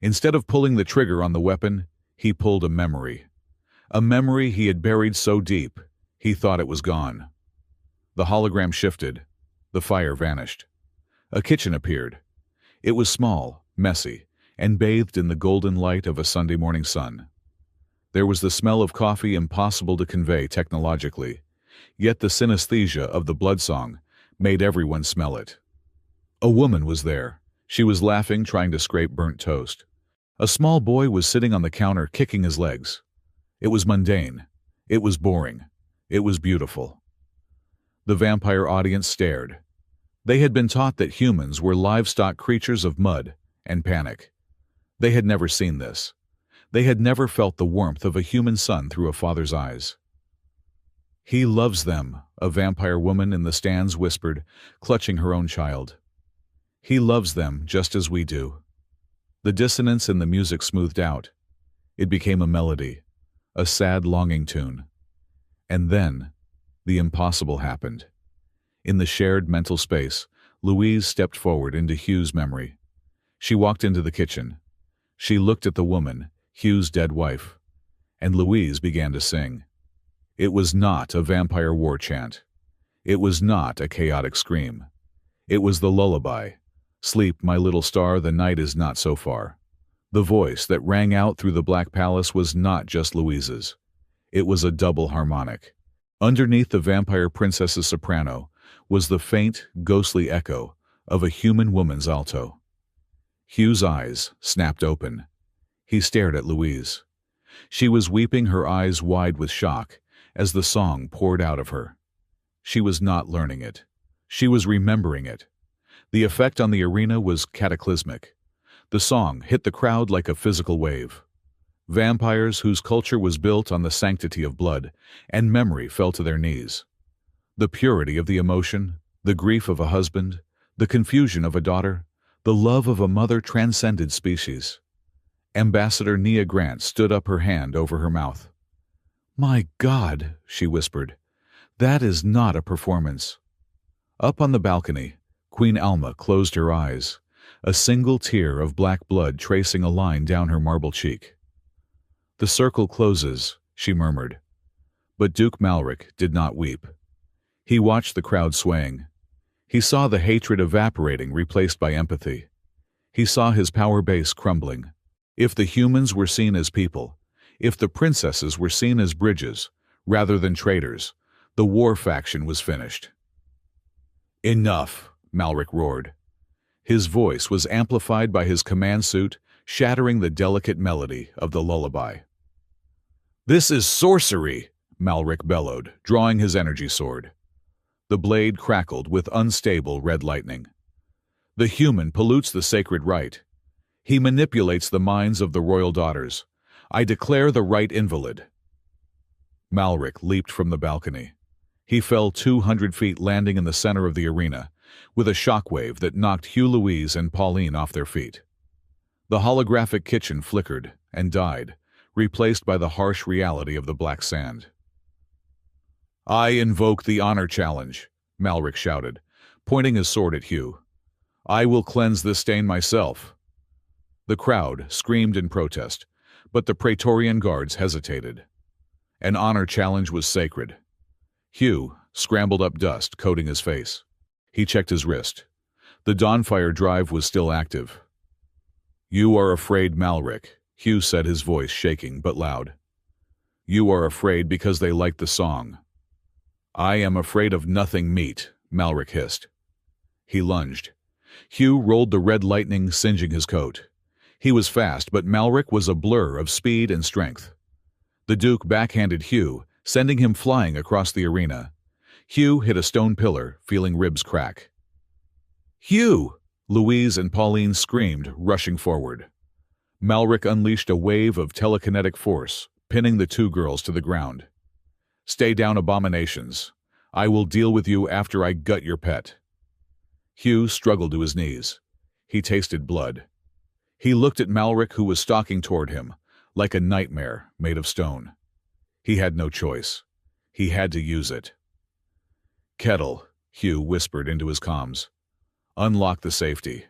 Instead of pulling the trigger on the weapon, he pulled a memory. A memory he had buried so deep, he thought it was gone. The hologram shifted. The fire vanished. A kitchen appeared. It was small, messy, and bathed in the golden light of a Sunday morning sun. There was the smell of coffee impossible to convey technologically, yet the synesthesia of the blood song made everyone smell it. A woman was there. She was laughing, trying to scrape burnt toast. A small boy was sitting on the counter, kicking his legs. It was mundane. It was boring. It was beautiful. The vampire audience stared. They had been taught that humans were livestock creatures of mud and panic. They had never seen this. They had never felt the warmth of a human sun through a father's eyes. "He loves them," a vampire woman in the stands whispered, clutching her own child. "He loves them just as we do." The dissonance in the music smoothed out. It became a melody, a sad longing tune. And then, the impossible happened. In the shared mental space, Louise stepped forward into Hugh's memory. She walked into the kitchen. She looked at the woman, Hugh's dead wife, and Louise began to sing. It was not a vampire war chant. It was not a chaotic scream. It was the lullaby. "Sleep, my little star, the night is not so far." The voice that rang out through the Black Palace was not just Louise's. It was a double harmonic. Underneath the vampire princess's soprano was the faint, ghostly echo of a human woman's alto. Hugh's eyes snapped open. He stared at Louise. She was weeping, her eyes wide with shock, as the song poured out of her. She was not learning it. She was remembering it. The effect on the arena was cataclysmic. The song hit the crowd like a physical wave. Vampires whose culture was built on the sanctity of blood and memory fell to their knees. The purity of the emotion, the grief of a husband, the confusion of a daughter, the love of a mother transcended species. Ambassador Nia Grant stood up, her hand over her mouth. "My God," she whispered, "that is not a performance." Up on the balcony, Queen Alma closed her eyes, a single tear of black blood tracing a line down her marble cheek. "The circle closes," she murmured. But Duke Malric did not weep. He watched the crowd swaying. He saw the hatred evaporating, replaced by empathy. He saw his power base crumbling. If the humans were seen as people, if the princesses were seen as bridges, rather than traitors, the war faction was finished. "Enough," Malric roared. His voice was amplified by his command suit, shattering the delicate melody of the lullaby. "This is sorcery," Malric bellowed, drawing his energy sword. The blade crackled with unstable red lightning. "The human pollutes the sacred rite. He manipulates the minds of the royal daughters. I declare the rite invalid." Malric leaped from the balcony. He fell 200 feet, landing in the center of the arena, with a shockwave that knocked Hugh, Louise, and Pauline off their feet. The holographic kitchen flickered and died, replaced by the harsh reality of the black sand. "I invoke the honor challenge," Malric shouted, pointing his sword at Hugh. "I will cleanse this stain myself." The crowd screamed in protest, but the Praetorian guards hesitated. An honor challenge was sacred. Hugh scrambled up dust, coating his face. He checked his wrist. The Dawnfire drive was still active. "You are afraid, Malric," Hugh said, his voice shaking but loud. "You are afraid because they like the song." "I am afraid of nothing meat," Malric hissed. He lunged. Hugh rolled the red lightning, singeing his coat. He was fast, but Malric was a blur of speed and strength. The Duke backhanded Hugh, sending him flying across the arena. Hugh hit a stone pillar, feeling ribs crack. "Hugh!" Louise and Pauline screamed, rushing forward. Malric unleashed a wave of telekinetic force, pinning the two girls to the ground. "Stay down, abominations. I will deal with you after I gut your pet." Hugh struggled to his knees. He tasted blood. He looked at Malric, who was stalking toward him, like a nightmare made of stone. He had no choice. He had to use it. Kettle, Hugh whispered into his comms. Unlock the safety.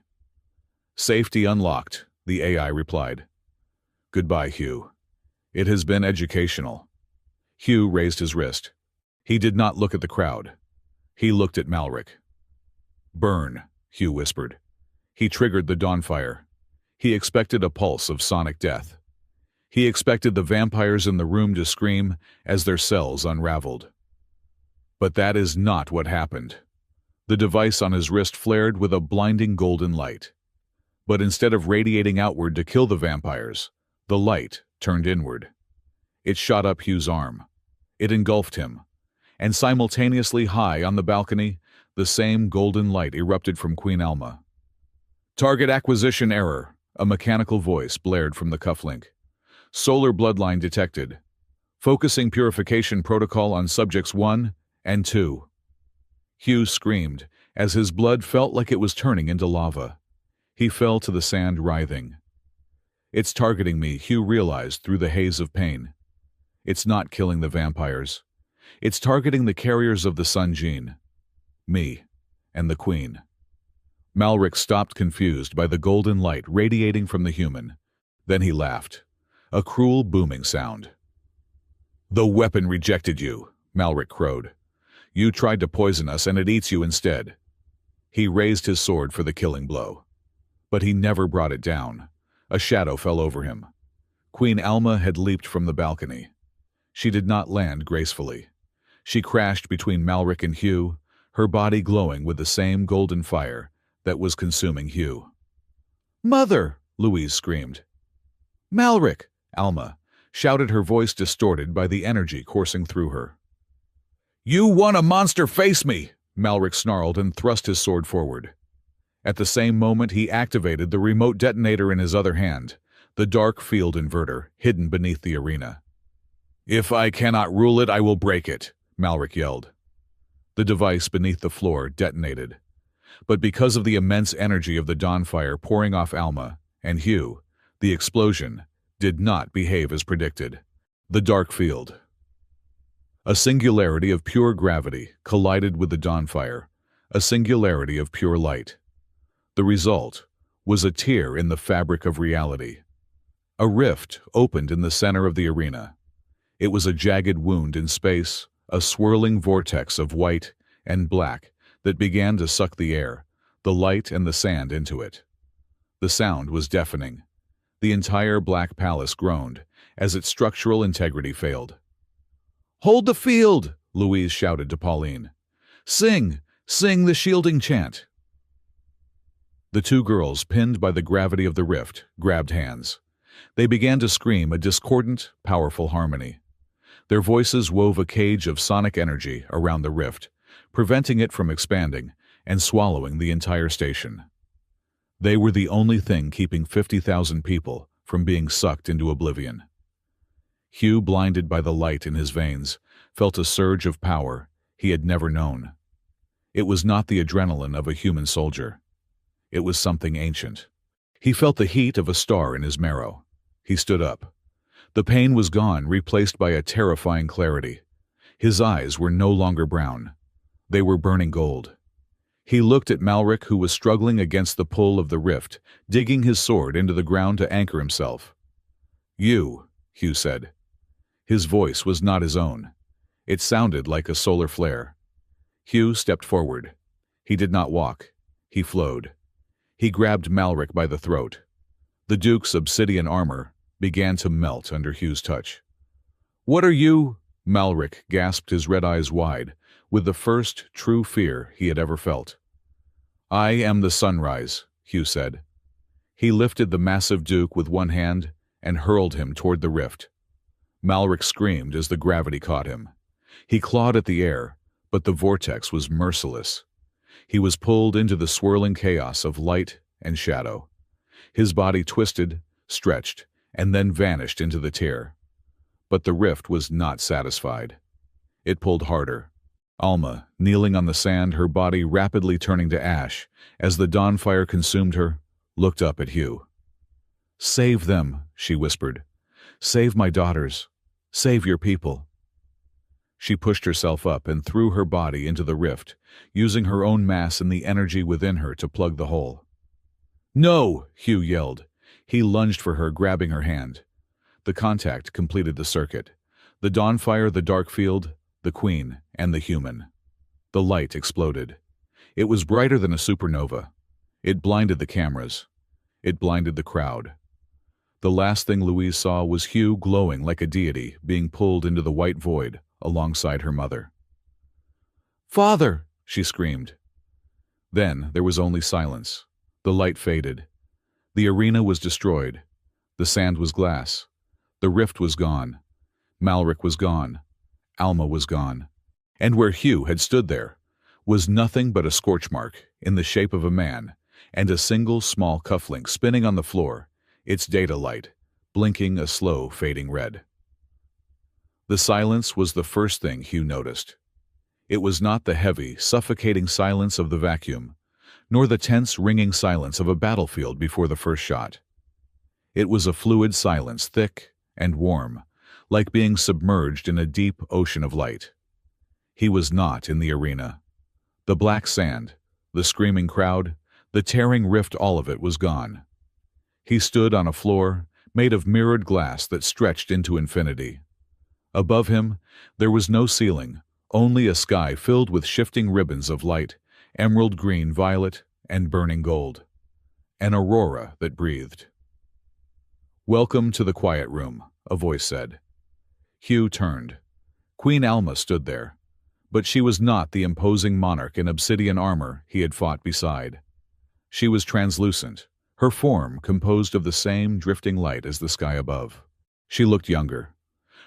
Safety unlocked, the AI replied. Goodbye, Hugh. It has been educational. Hugh raised his wrist. He did not look at the crowd. He looked at Malric. Burn, Hugh whispered. He triggered the Dawnfire. He expected a pulse of sonic death. He expected the vampires in the room to scream as their cells unraveled. But that is not what happened. The device on his wrist flared with a blinding golden light. But instead of radiating outward to kill the vampires, the light turned inward. It shot up Hugh's arm. It engulfed him. And simultaneously high on the balcony, the same golden light erupted from Queen Alma. Target acquisition error, a mechanical voice blared from the cufflink. Solar bloodline detected. Focusing purification protocol on subjects 1 and 2. Hugh screamed as his blood felt like it was turning into lava. He fell to the sand writhing. It's targeting me, Hugh realized through the haze of pain. It's not killing the vampires. It's targeting the carriers of the sun gene. Me and the Queen. Malric stopped, confused by the golden light radiating from the human. Then he laughed. A cruel booming sound. The weapon rejected you, Malric crowed. You tried to poison us and it eats you instead. He raised his sword for the killing blow. But he never brought it down. A shadow fell over him. Queen Alma had leaped from the balcony. She did not land gracefully. She crashed between Malric and Hugh, her body glowing with the same golden fire that was consuming Hugh. Mother! Louise screamed. Malric! Alma shouted, her voice distorted by the energy coursing through her. You want a monster face me! Malric snarled and thrust his sword forward. At the same moment, he activated the remote detonator in his other hand, the dark field inverter hidden beneath the arena. If I cannot rule it, I will break it, Malric yelled. The device beneath the floor detonated. But because of the immense energy of the Dawnfire pouring off Alma and Hugh, the explosion did not behave as predicted. The dark field. A singularity of pure gravity collided with the Dawnfire, a singularity of pure light. The result was a tear in the fabric of reality. A rift opened in the center of the arena. It was a jagged wound in space, a swirling vortex of white and black that began to suck the air, the light and the sand into it. The sound was deafening. The entire Black Palace groaned as its structural integrity failed. Hold the field! Louise shouted to Pauline. Sing! Sing the shielding chant! The two girls, pinned by the gravity of the rift, grabbed hands. They began to scream a discordant, powerful harmony. Their voices wove a cage of sonic energy around the rift, preventing it from expanding and swallowing the entire station. They were the only thing keeping 50,000 people from being sucked into oblivion. Hugh, blinded by the light in his veins, felt a surge of power he had never known. It was not the adrenaline of a human soldier. It was something ancient. He felt the heat of a star in his marrow. He stood up. The pain was gone, replaced by a terrifying clarity. His eyes were no longer brown. They were burning gold. He looked at Malric, who was struggling against the pull of the rift, digging his sword into the ground to anchor himself. You, Hugh said. His voice was not his own. It sounded like a solar flare. Hugh stepped forward. He did not walk. He flowed. He grabbed Malric by the throat. The Duke's obsidian armor began to melt under Hugh's touch. What are you? Malric gasped, his red eyes wide, with the first true fear he had ever felt. I am the sunrise, Hugh said. He lifted the massive Duke with one hand and hurled him toward the rift. Malric screamed as the gravity caught him. He clawed at the air, but the vortex was merciless. He was pulled into the swirling chaos of light and shadow. His body twisted, stretched, and then vanished into the tear. But the rift was not satisfied. It pulled harder. Alma, kneeling on the sand, her body rapidly turning to ash as the Dawnfire consumed her, looked up at Hugh. Save them, she whispered. Save my daughters. Save your people. She pushed herself up and threw her body into the rift, using her own mass and the energy within her to plug the hole. "No!" Hugh yelled. He lunged for her, grabbing her hand. The contact completed the circuit. The Dawnfire, the dark field, the Queen, and the human. The light exploded. It was brighter than a supernova. It blinded the cameras. It blinded the crowd. The last thing Louise saw was Hugh glowing like a deity, being pulled into the white void alongside her mother. "Father!" she screamed. Then there was only silence. The light faded. The arena was destroyed. The sand was glass. The rift was gone. Malric was gone. Alma was gone. And where Hugh had stood there was nothing but a scorch mark in the shape of a man and a single small cufflink spinning on the floor, its data light blinking a slow fading red. The silence was the first thing Hugh noticed. It was not the heavy, suffocating silence of the vacuum, nor the tense, ringing silence of a battlefield before the first shot. It was a fluid silence, thick and warm, like being submerged in a deep ocean of light. He was not in the arena. The black sand, the screaming crowd, the tearing rift, all of it was gone. He stood on a floor made of mirrored glass that stretched into infinity. Above him, there was no ceiling, only a sky filled with shifting ribbons of light, emerald green, violet, and burning gold. An aurora that breathed. "Welcome to the quiet room," a voice said. Hugh turned. Queen Alma stood there, but she was not the imposing monarch in obsidian armor he had fought beside. She was translucent, her form composed of the same drifting light as the sky above. She looked younger.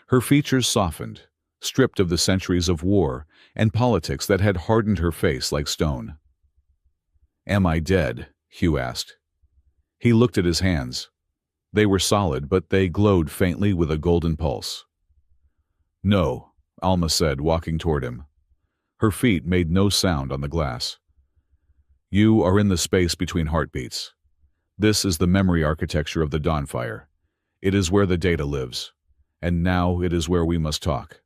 Her features softened, stripped of the centuries of war and politics that had hardened her face like stone. "Am I dead?" Hugh asked. He looked at his hands. They were solid, but they glowed faintly with a golden pulse. "No," Alma said, walking toward him. Her feet made no sound on the glass. "You are in the space between heartbeats. This is the memory architecture of the Dawnfire. It is where the data lives. And now it is where we must talk."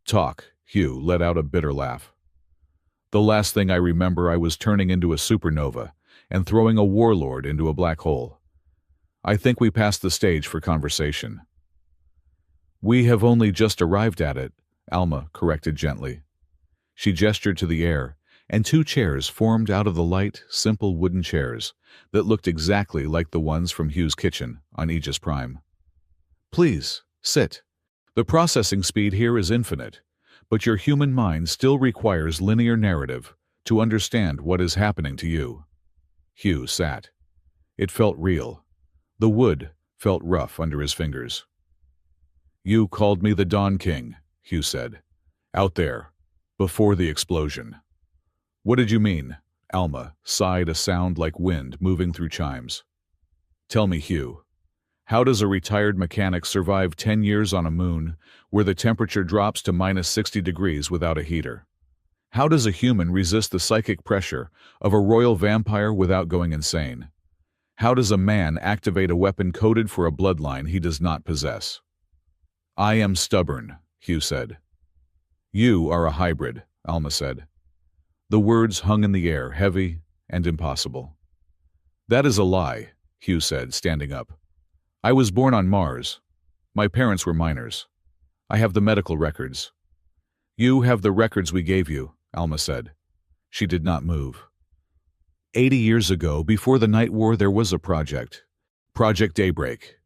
"Talk," Hugh let out a bitter laugh. "The last thing I remember, I was turning into a supernova and throwing a warlord into a black hole. I think we passed the stage for conversation." "We have only just arrived at it," Alma corrected gently. She gestured to the air, and two chairs formed out of the light, simple wooden chairs that looked exactly like the ones from Hugh's kitchen on Aegis Prime. "Please, sit. The processing speed here is infinite, but your human mind still requires linear narrative to understand what is happening to you." Hugh sat. It felt real. The wood felt rough under his fingers. "You called me the Dawn King," Hugh said. "Out there, before the explosion." "What did you mean?" Alma sighed, a sound like wind moving through chimes. "Tell me, Hugh. How does a retired mechanic survive 10 years on a moon where the temperature drops to -60 degrees without a heater? How does a human resist the psychic pressure of a royal vampire without going insane? How does a man activate a weapon coded for a bloodline he does not possess?" "I am stubborn," Hugh said. "You are a hybrid," Alma said. The words hung in the air, heavy and impossible. "That is a lie," Hugh said, standing up. "I was born on Mars. My parents were miners. I have the medical records." "You have the records we gave you," Alma said. She did not move. 80 years ago, before the Night War, there was a project. Project Daybreak.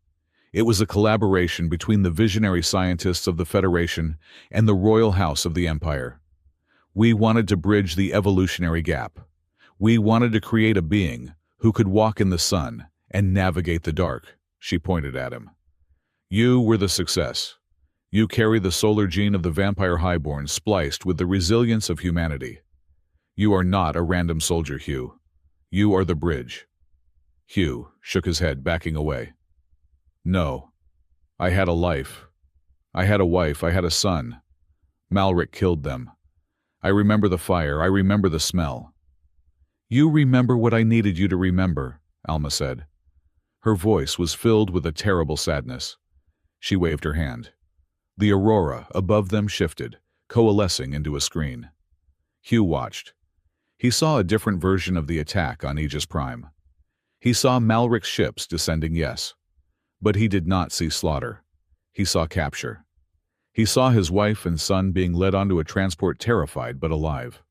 It was a collaboration between the visionary scientists of the Federation and the royal house of the Empire. We wanted to bridge the evolutionary gap. We wanted to create a being who could walk in the sun and navigate the dark. She pointed at him. "You were the success. You carry the solar gene of the vampire highborn spliced with the resilience of humanity. You are not a random soldier, Hugh. You are the bridge." Hugh shook his head, backing away. "No. I had a life. I had a wife. I had a son. Malric killed them. I remember the fire. I remember the smell." "You remember what I needed you to remember," Alma said. Her voice was filled with a terrible sadness. She waved her hand. The aurora above them shifted, coalescing into a screen. Hugh watched. He saw a different version of the attack on Aegis Prime. He saw Malric's ships descending, yes. But he did not see slaughter. He saw capture. He saw his wife and son being led onto a transport terrified but alive.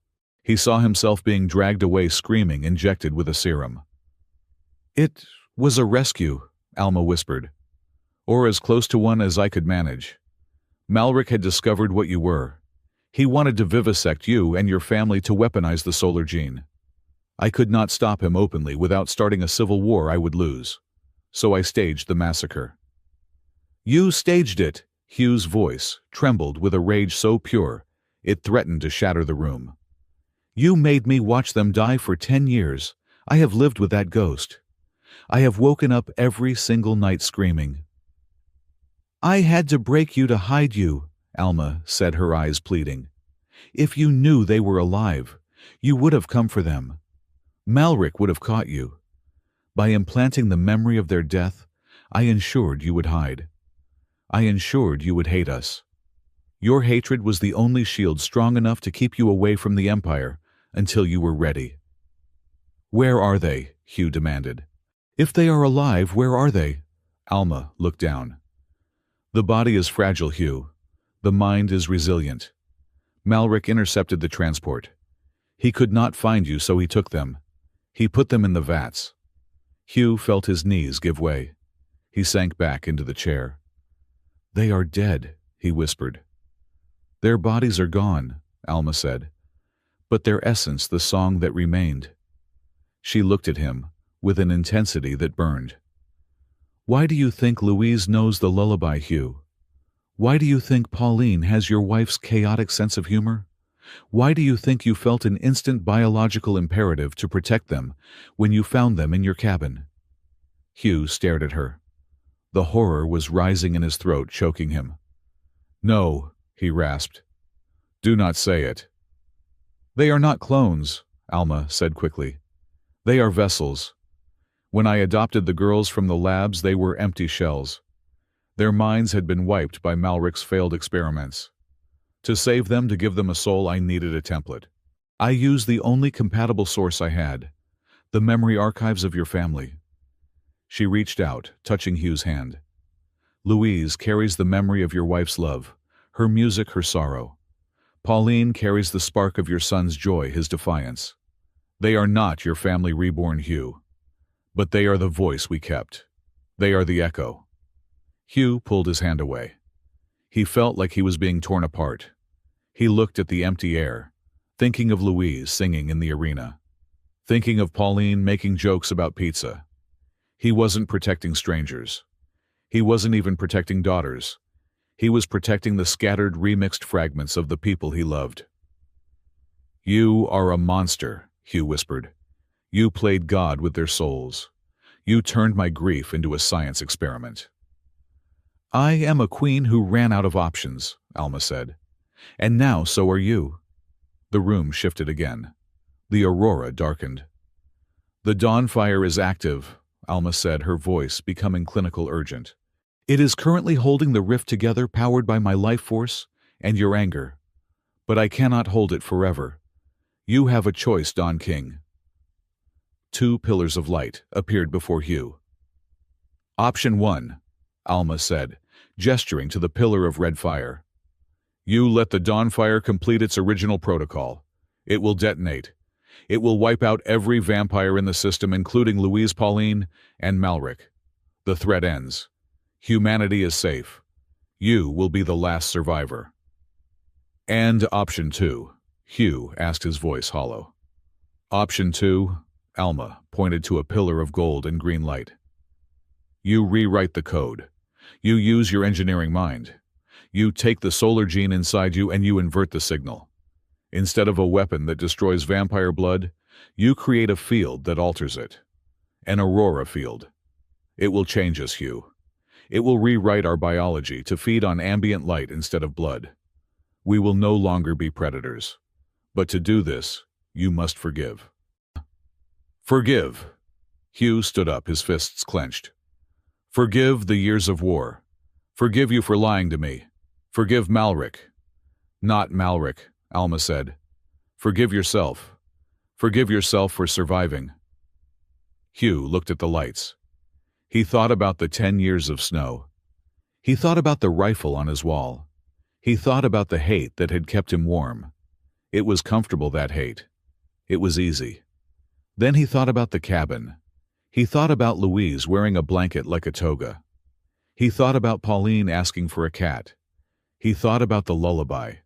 He saw himself being dragged away screaming, injected with a serum. "It was a rescue," Alma whispered. "Or as close to one as I could manage. Malric had discovered what you were. He wanted to vivisect you and your family to weaponize the solar gene. I could not stop him openly without starting a civil war I would lose. So I staged the massacre." "You staged it!" Hugh's voice trembled with a rage so pure it threatened to shatter the room. "You made me watch them die for 10 years. I have lived with that ghost. I have woken up every single night screaming." "I had to break you to hide you," Alma said, her eyes pleading. "If you knew they were alive, you would have come for them. Malric would have caught you. By implanting the memory of their death, I ensured you would hide. I ensured you would hate us. Your hatred was the only shield strong enough to keep you away from the Empire until you were ready." "Where are they?" Hugh demanded. "If they are alive, where are they?" Alma looked down. "The body is fragile, Hugh. The mind is resilient. Malric intercepted the transport. He could not find you, so he took them. He put them in the vats." Hugh felt his knees give way. He sank back into the chair. "They are dead," he whispered. "Their bodies are gone," Alma said. "But their essence, the song that remained." She looked at him with an intensity that burned. "Why do you think Louise knows the lullaby, Hugh? Why do you think Pauline has your wife's chaotic sense of humor? Why do you think you felt an instant biological imperative to protect them when you found them in your cabin?" Hugh stared at her. The horror was rising in his throat, choking him. "No," he rasped. "Do not say it." "They are not clones," Alma said quickly. "They are vessels. When I adopted the girls from the labs, they were empty shells. Their minds had been wiped by Malric's failed experiments. To save them, to give them a soul, I needed a template. I used the only compatible source I had, the memory archives of your family." She reached out, touching Hugh's hand. "Louise carries the memory of your wife's love, her music, her sorrow. Pauline carries the spark of your son's joy, his defiance. They are not your family reborn, Hugh. But they are the voice we kept. They are the echo." Hugh pulled his hand away. He felt like he was being torn apart. He looked at the empty air, thinking of Louise singing in the arena, thinking of Pauline making jokes about pizza. He wasn't protecting strangers. He wasn't even protecting daughters. He was protecting the scattered, remixed fragments of the people he loved. "You are a monster," Hugh whispered. "You played God with their souls. You turned my grief into a science experiment." "I am a queen who ran out of options," Alma said. "And now so are you." The room shifted again. The aurora darkened. "The dawn fire is active," Alma said, her voice becoming clinical urgent. "It is currently holding the rift together, powered by my life force and your anger. But I cannot hold it forever. You have a choice, Dawn King." 2 pillars of light appeared before Hugh. "Option 1, Alma said, gesturing to the pillar of red fire. "You let the dawn fire complete its original protocol. It will detonate. It will wipe out every vampire in the system, including Louise Pauline and Malric. The threat ends. Humanity is safe. You will be the last survivor." "And option 2, Hugh asked, his voice hollow. "Option 2, Alma pointed to a pillar of gold and green light. "You rewrite the code. You use your engineering mind. You take the solar gene inside you and you invert the signal. Instead of a weapon that destroys vampire blood, you create a field that alters it. An aurora field. It will change us, Hugh. It will rewrite our biology to feed on ambient light instead of blood. We will no longer be predators. But to do this, you must forgive." "Forgive." Hugh stood up, his fists clenched. "Forgive the years of war. Forgive you for lying to me. Forgive Malric. Not Malric, Alma said. Forgive yourself. Forgive yourself for surviving. Hugh looked at the lights. He thought about the 10 years of snow. He thought about the rifle on his wall. He thought about the hate that had kept him warm. It was comfortable, that hate. It was easy. Then he thought about the cabin. He thought about Louise wearing a blanket like a toga. He thought about Pauline asking for a cat. He thought about the lullaby.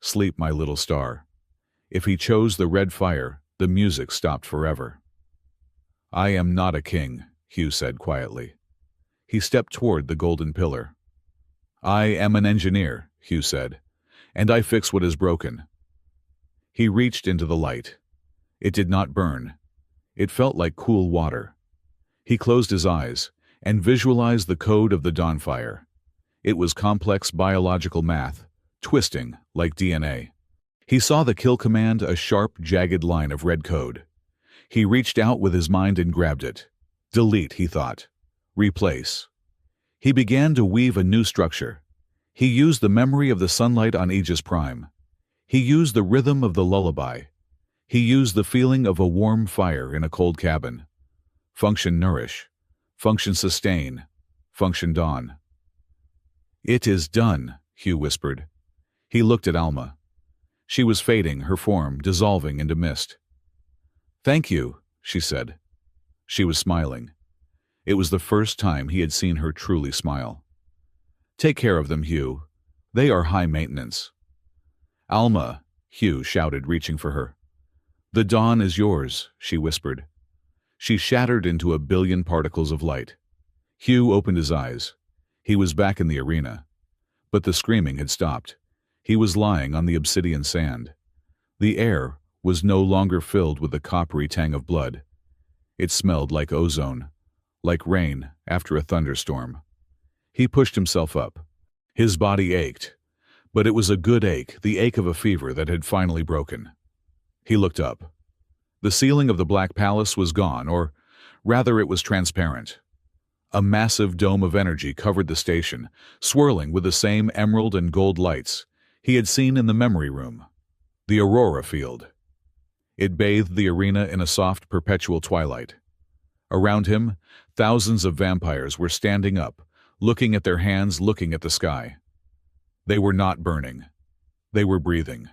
Sleep, my little star. If he chose the red fire, the music stopped forever. I am not a king, Hugh said quietly. He stepped toward the golden pillar. I am an engineer, Hugh said, and I fix what is broken. He reached into the light. It did not burn. It felt like cool water. He closed his eyes and visualized the code of the dawn fire. It was complex biological math, twisting like DNA. He saw the kill command, a sharp, jagged line of red code. He reached out with his mind and grabbed it. Delete, he thought. Replace. He began to weave a new structure. He used the memory of the sunlight on Aegis Prime. He used the rhythm of the lullaby. He used the feeling of a warm fire in a cold cabin. Function nourish. Function sustain. Function dawn. It is done, Hugh whispered. He looked at Alma. She was fading, her form dissolving into mist. Thank you, she said. She was smiling. It was the first time he had seen her truly smile. Take care of them, Hugh. They are high maintenance. Alma, Hugh shouted, reaching for her. The dawn is yours, she whispered. She shattered into a billion particles of light. Hugh opened his eyes. He was back in the arena. But the screaming had stopped. He was lying on the obsidian sand. The air was no longer filled with the coppery tang of blood. It smelled like ozone, like rain after a thunderstorm. He pushed himself up. His body ached, but it was a good ache, the ache of a fever that had finally broken. He looked up. The ceiling of the Black Palace was gone, or rather it was transparent. A massive dome of energy covered the station, swirling with the same emerald and gold lights he had seen in the memory room, the Aurora Field. It bathed the arena in a soft, perpetual twilight. Around him, thousands of vampires were standing up, looking at their hands, looking at the sky. They were not burning. They were breathing.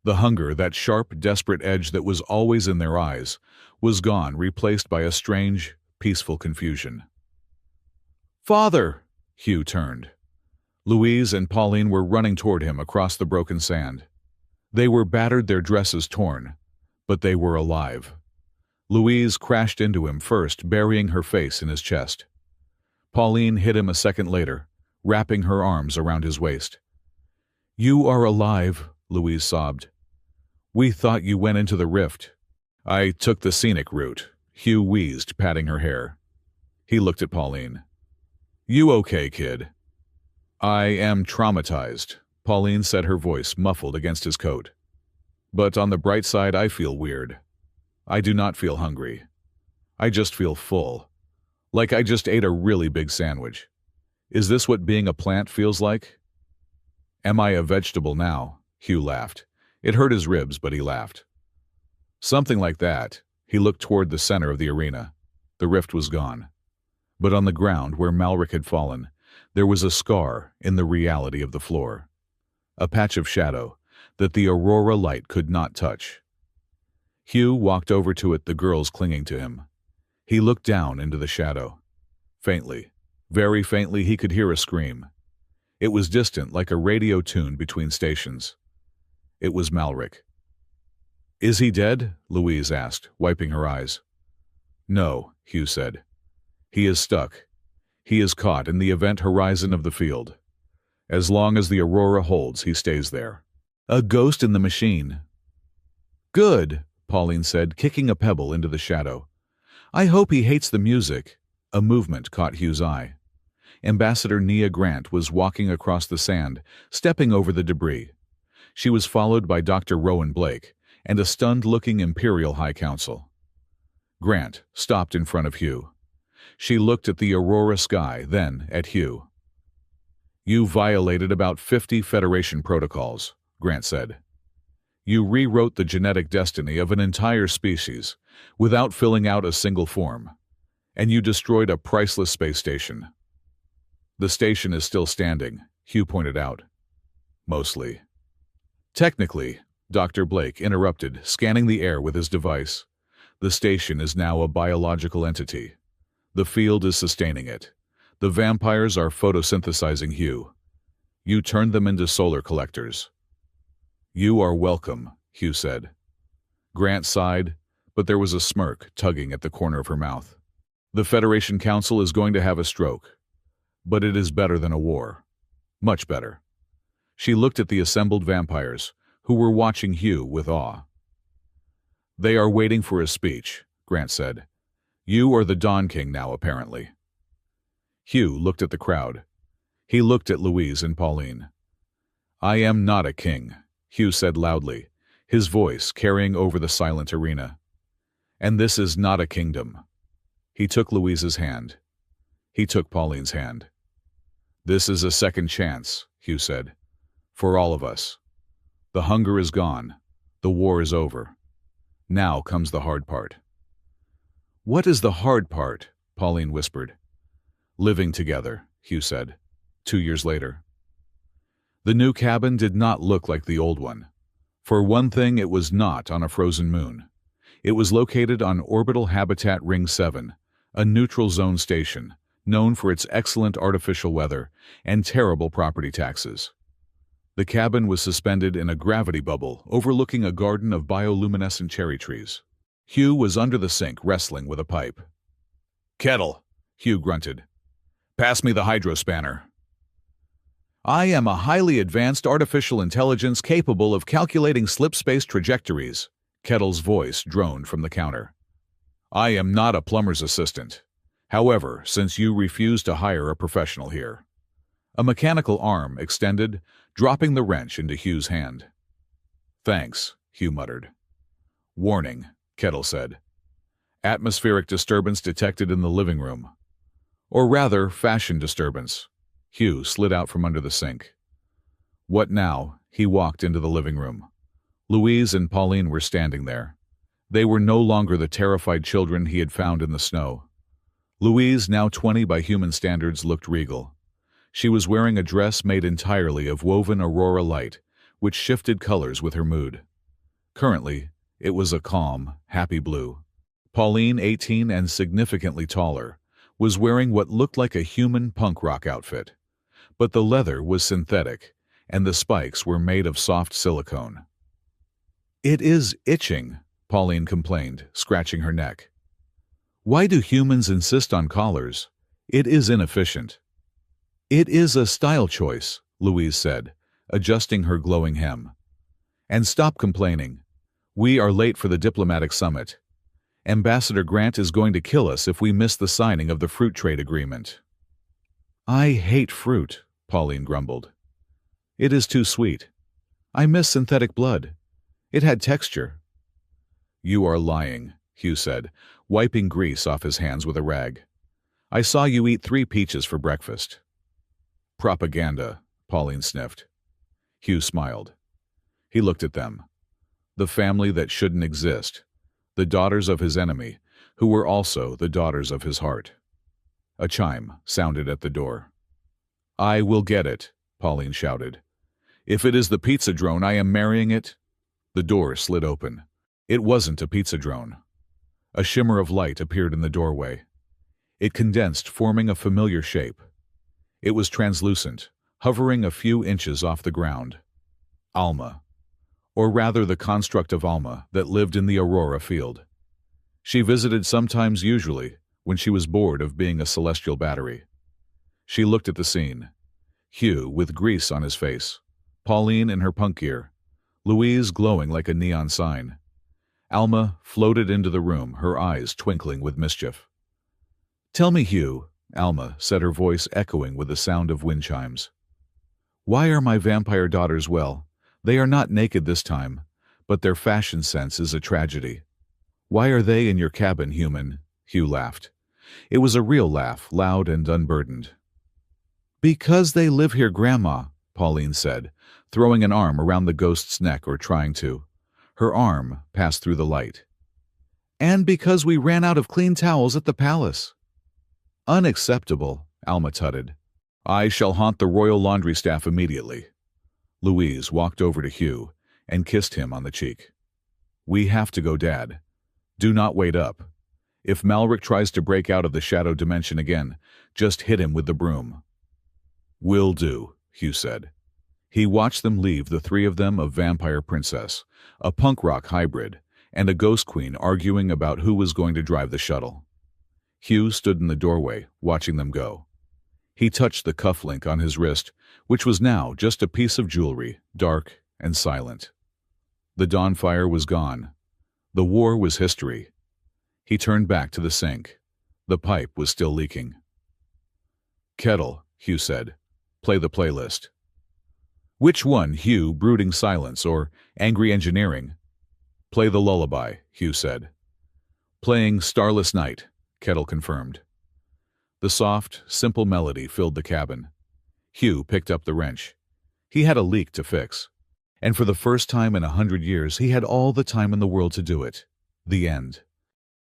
The hunger, that sharp, desperate edge that was always in their eyes, was gone, replaced by a strange, peaceful confusion. Father! Hugh turned. Louise and Pauline were running toward him across the broken sand. They were battered, their dresses torn, but they were alive. Louise crashed into him first, burying her face in his chest. Pauline hit him a second later, wrapping her arms around his waist. You are alive, Louise sobbed. We thought you went into the rift. I took the scenic route, Hugh wheezed, patting her hair. He looked at Pauline. You okay, kid? I am traumatized, Pauline said, her voice muffled against his coat. But on the bright side, I feel weird. I do not feel hungry. I just feel full. Like I just ate a really big sandwich. Is this what being a plant feels like? Am I a vegetable now? Hugh laughed. It hurt his ribs, but he laughed. Something like that. He looked toward the center of the arena. The rift was gone. But on the ground where Malric had fallen, there was a scar in the reality of the floor. A patch of shadow that the aurora light could not touch. Hugh walked over to it, the girls clinging to him. He looked down into the shadow. Faintly, very faintly, he could hear a scream. It was distant, like a radio tune between stations. It was Malric. Is he dead? Louise asked, wiping her eyes. No, Hugh said. He is stuck. He is caught in the event horizon of the field. As long as the aurora holds, he stays there. A ghost in the machine. Good, Pauline said, kicking a pebble into the shadow. I hope he hates the music. A movement caught Hugh's eye. Ambassador Nia Grant was walking across the sand, stepping over the debris. She was followed by Dr. Rowan Blake and a stunned-looking Imperial High Council. Grant stopped in front of Hugh. She looked at the aurora sky, then at Hugh. You violated about 50 Federation protocols, Grant said. You rewrote the genetic destiny of an entire species without filling out a single form, and you destroyed a priceless space station. The station is still standing, Hugh pointed out. Mostly. Technically, Dr. Blake interrupted, scanning the air with his device. The station is now a biological entity. The field is sustaining it. The vampires are photosynthesizing Hugh. You turned them into solar collectors. You are welcome, Hugh said. Grant sighed, but there was a smirk tugging at the corner of her mouth. The Federation Council is going to have a stroke. But it is better than a war. Much better. She looked at the assembled vampires, who were watching Hugh with awe. They are waiting for a speech, Grant said. You are the Dawn King now, apparently. Hugh looked at the crowd. He looked at Louise and Pauline. I am not a king, Hugh said loudly, his voice carrying over the silent arena. And this is not a kingdom. He took Louise's hand. He took Pauline's hand. This is a second chance, Hugh said, for all of us. The hunger is gone. The war is over. Now comes the hard part. What is the hard part? Pauline whispered. Living together, Hugh said, 2 years later. The new cabin did not look like the old one. For one thing, it was not on a frozen moon. It was located on Orbital Habitat Ring 7, a neutral zone station, known for its excellent artificial weather and terrible property taxes. The cabin was suspended in a gravity bubble overlooking a garden of bioluminescent cherry trees. Hugh was under the sink wrestling with a pipe. Kettle, Hugh grunted. Pass me the hydrospanner. I am a highly advanced artificial intelligence capable of calculating slip-space trajectories, Kettle's voice droned from the counter. I am not a plumber's assistant. However, since you refuse to hire a professional here. A mechanical arm extended, dropping the wrench into Hugh's hand. Thanks, Hugh muttered. Warning, Kettle said. Atmospheric disturbance detected in the living room. Or rather, fashion disturbance. Hugh slid out from under the sink. What now? He walked into the living room. Louise and Pauline were standing there. They were no longer the terrified children he had found in the snow. Louise, now 20 by human standards, looked regal. She was wearing a dress made entirely of woven aurora light, which shifted colors with her mood. Currently, it was a calm, happy blue. Pauline, 18 and significantly taller, was wearing what looked like a human punk rock outfit. But the leather was synthetic, and the spikes were made of soft silicone. It is itching, Pauline complained, scratching her neck. Why do humans insist on collars? It is inefficient. It is a style choice, Louise said, adjusting her glowing hem. And stop complaining. We are late for the diplomatic summit. Ambassador Grant is going to kill us if we miss the signing of the fruit trade agreement. I hate fruit, Pauline grumbled. It is too sweet. I miss synthetic blood. It had texture. You are lying, Hugh said, wiping grease off his hands with a rag. I saw you eat 3 peaches for breakfast. Propaganda, Pauline sniffed. Hugh smiled. He looked at them. The family that shouldn't exist. The daughters of his enemy, who were also the daughters of his heart. A chime sounded at the door. I will get it, Pauline shouted. If it is the pizza drone, I am marrying it. The door slid open. It wasn't a pizza drone. A shimmer of light appeared in the doorway. It condensed, forming a familiar shape. It was translucent, hovering a few inches off the ground. Alma. Or rather the construct of Alma that lived in the Aurora field. She visited sometimes, usually, when she was bored of being a celestial battery. She looked at the scene. Hugh with grease on his face, Pauline in her punk gear, Louise glowing like a neon sign. Alma floated into the room, her eyes twinkling with mischief. Tell me, Hugh, Alma said, her voice echoing with the sound of wind chimes. Why are my vampire daughters well? They are not naked this time, but their fashion sense is a tragedy. Why are they in your cabin, human? Hugh laughed. It was a real laugh, loud and unburdened. Because they live here, Grandma, Pauline said, throwing an arm around the ghost's neck or trying to. Her arm passed through the light. And because we ran out of clean towels at the palace. Unacceptable, Alma tutted. I shall haunt the royal laundry staff immediately. Louise walked over to Hugh and kissed him on the cheek. We have to go, Dad. Do not wait up. If Malric tries to break out of the shadow dimension again, just hit him with the broom. Will do, Hugh said. He watched them leave, the three of them, a vampire princess, a punk rock hybrid, and a ghost queen arguing about who was going to drive the shuttle. Hugh stood in the doorway, watching them go. He touched the cufflink on his wrist, which was now just a piece of jewelry, dark and silent. The dawn fire was gone. The war was history. He turned back to the sink. The pipe was still leaking. Kettle, Hugh said. Play the playlist. Which one, Hugh, brooding silence, or angry engineering? Play the lullaby, Hugh said. Playing Starless Night, Kettle confirmed. The soft, simple melody filled the cabin. Hugh picked up the wrench. He had a leak to fix. And for the first time in 100 years, he had all the time in the world to do it. The end.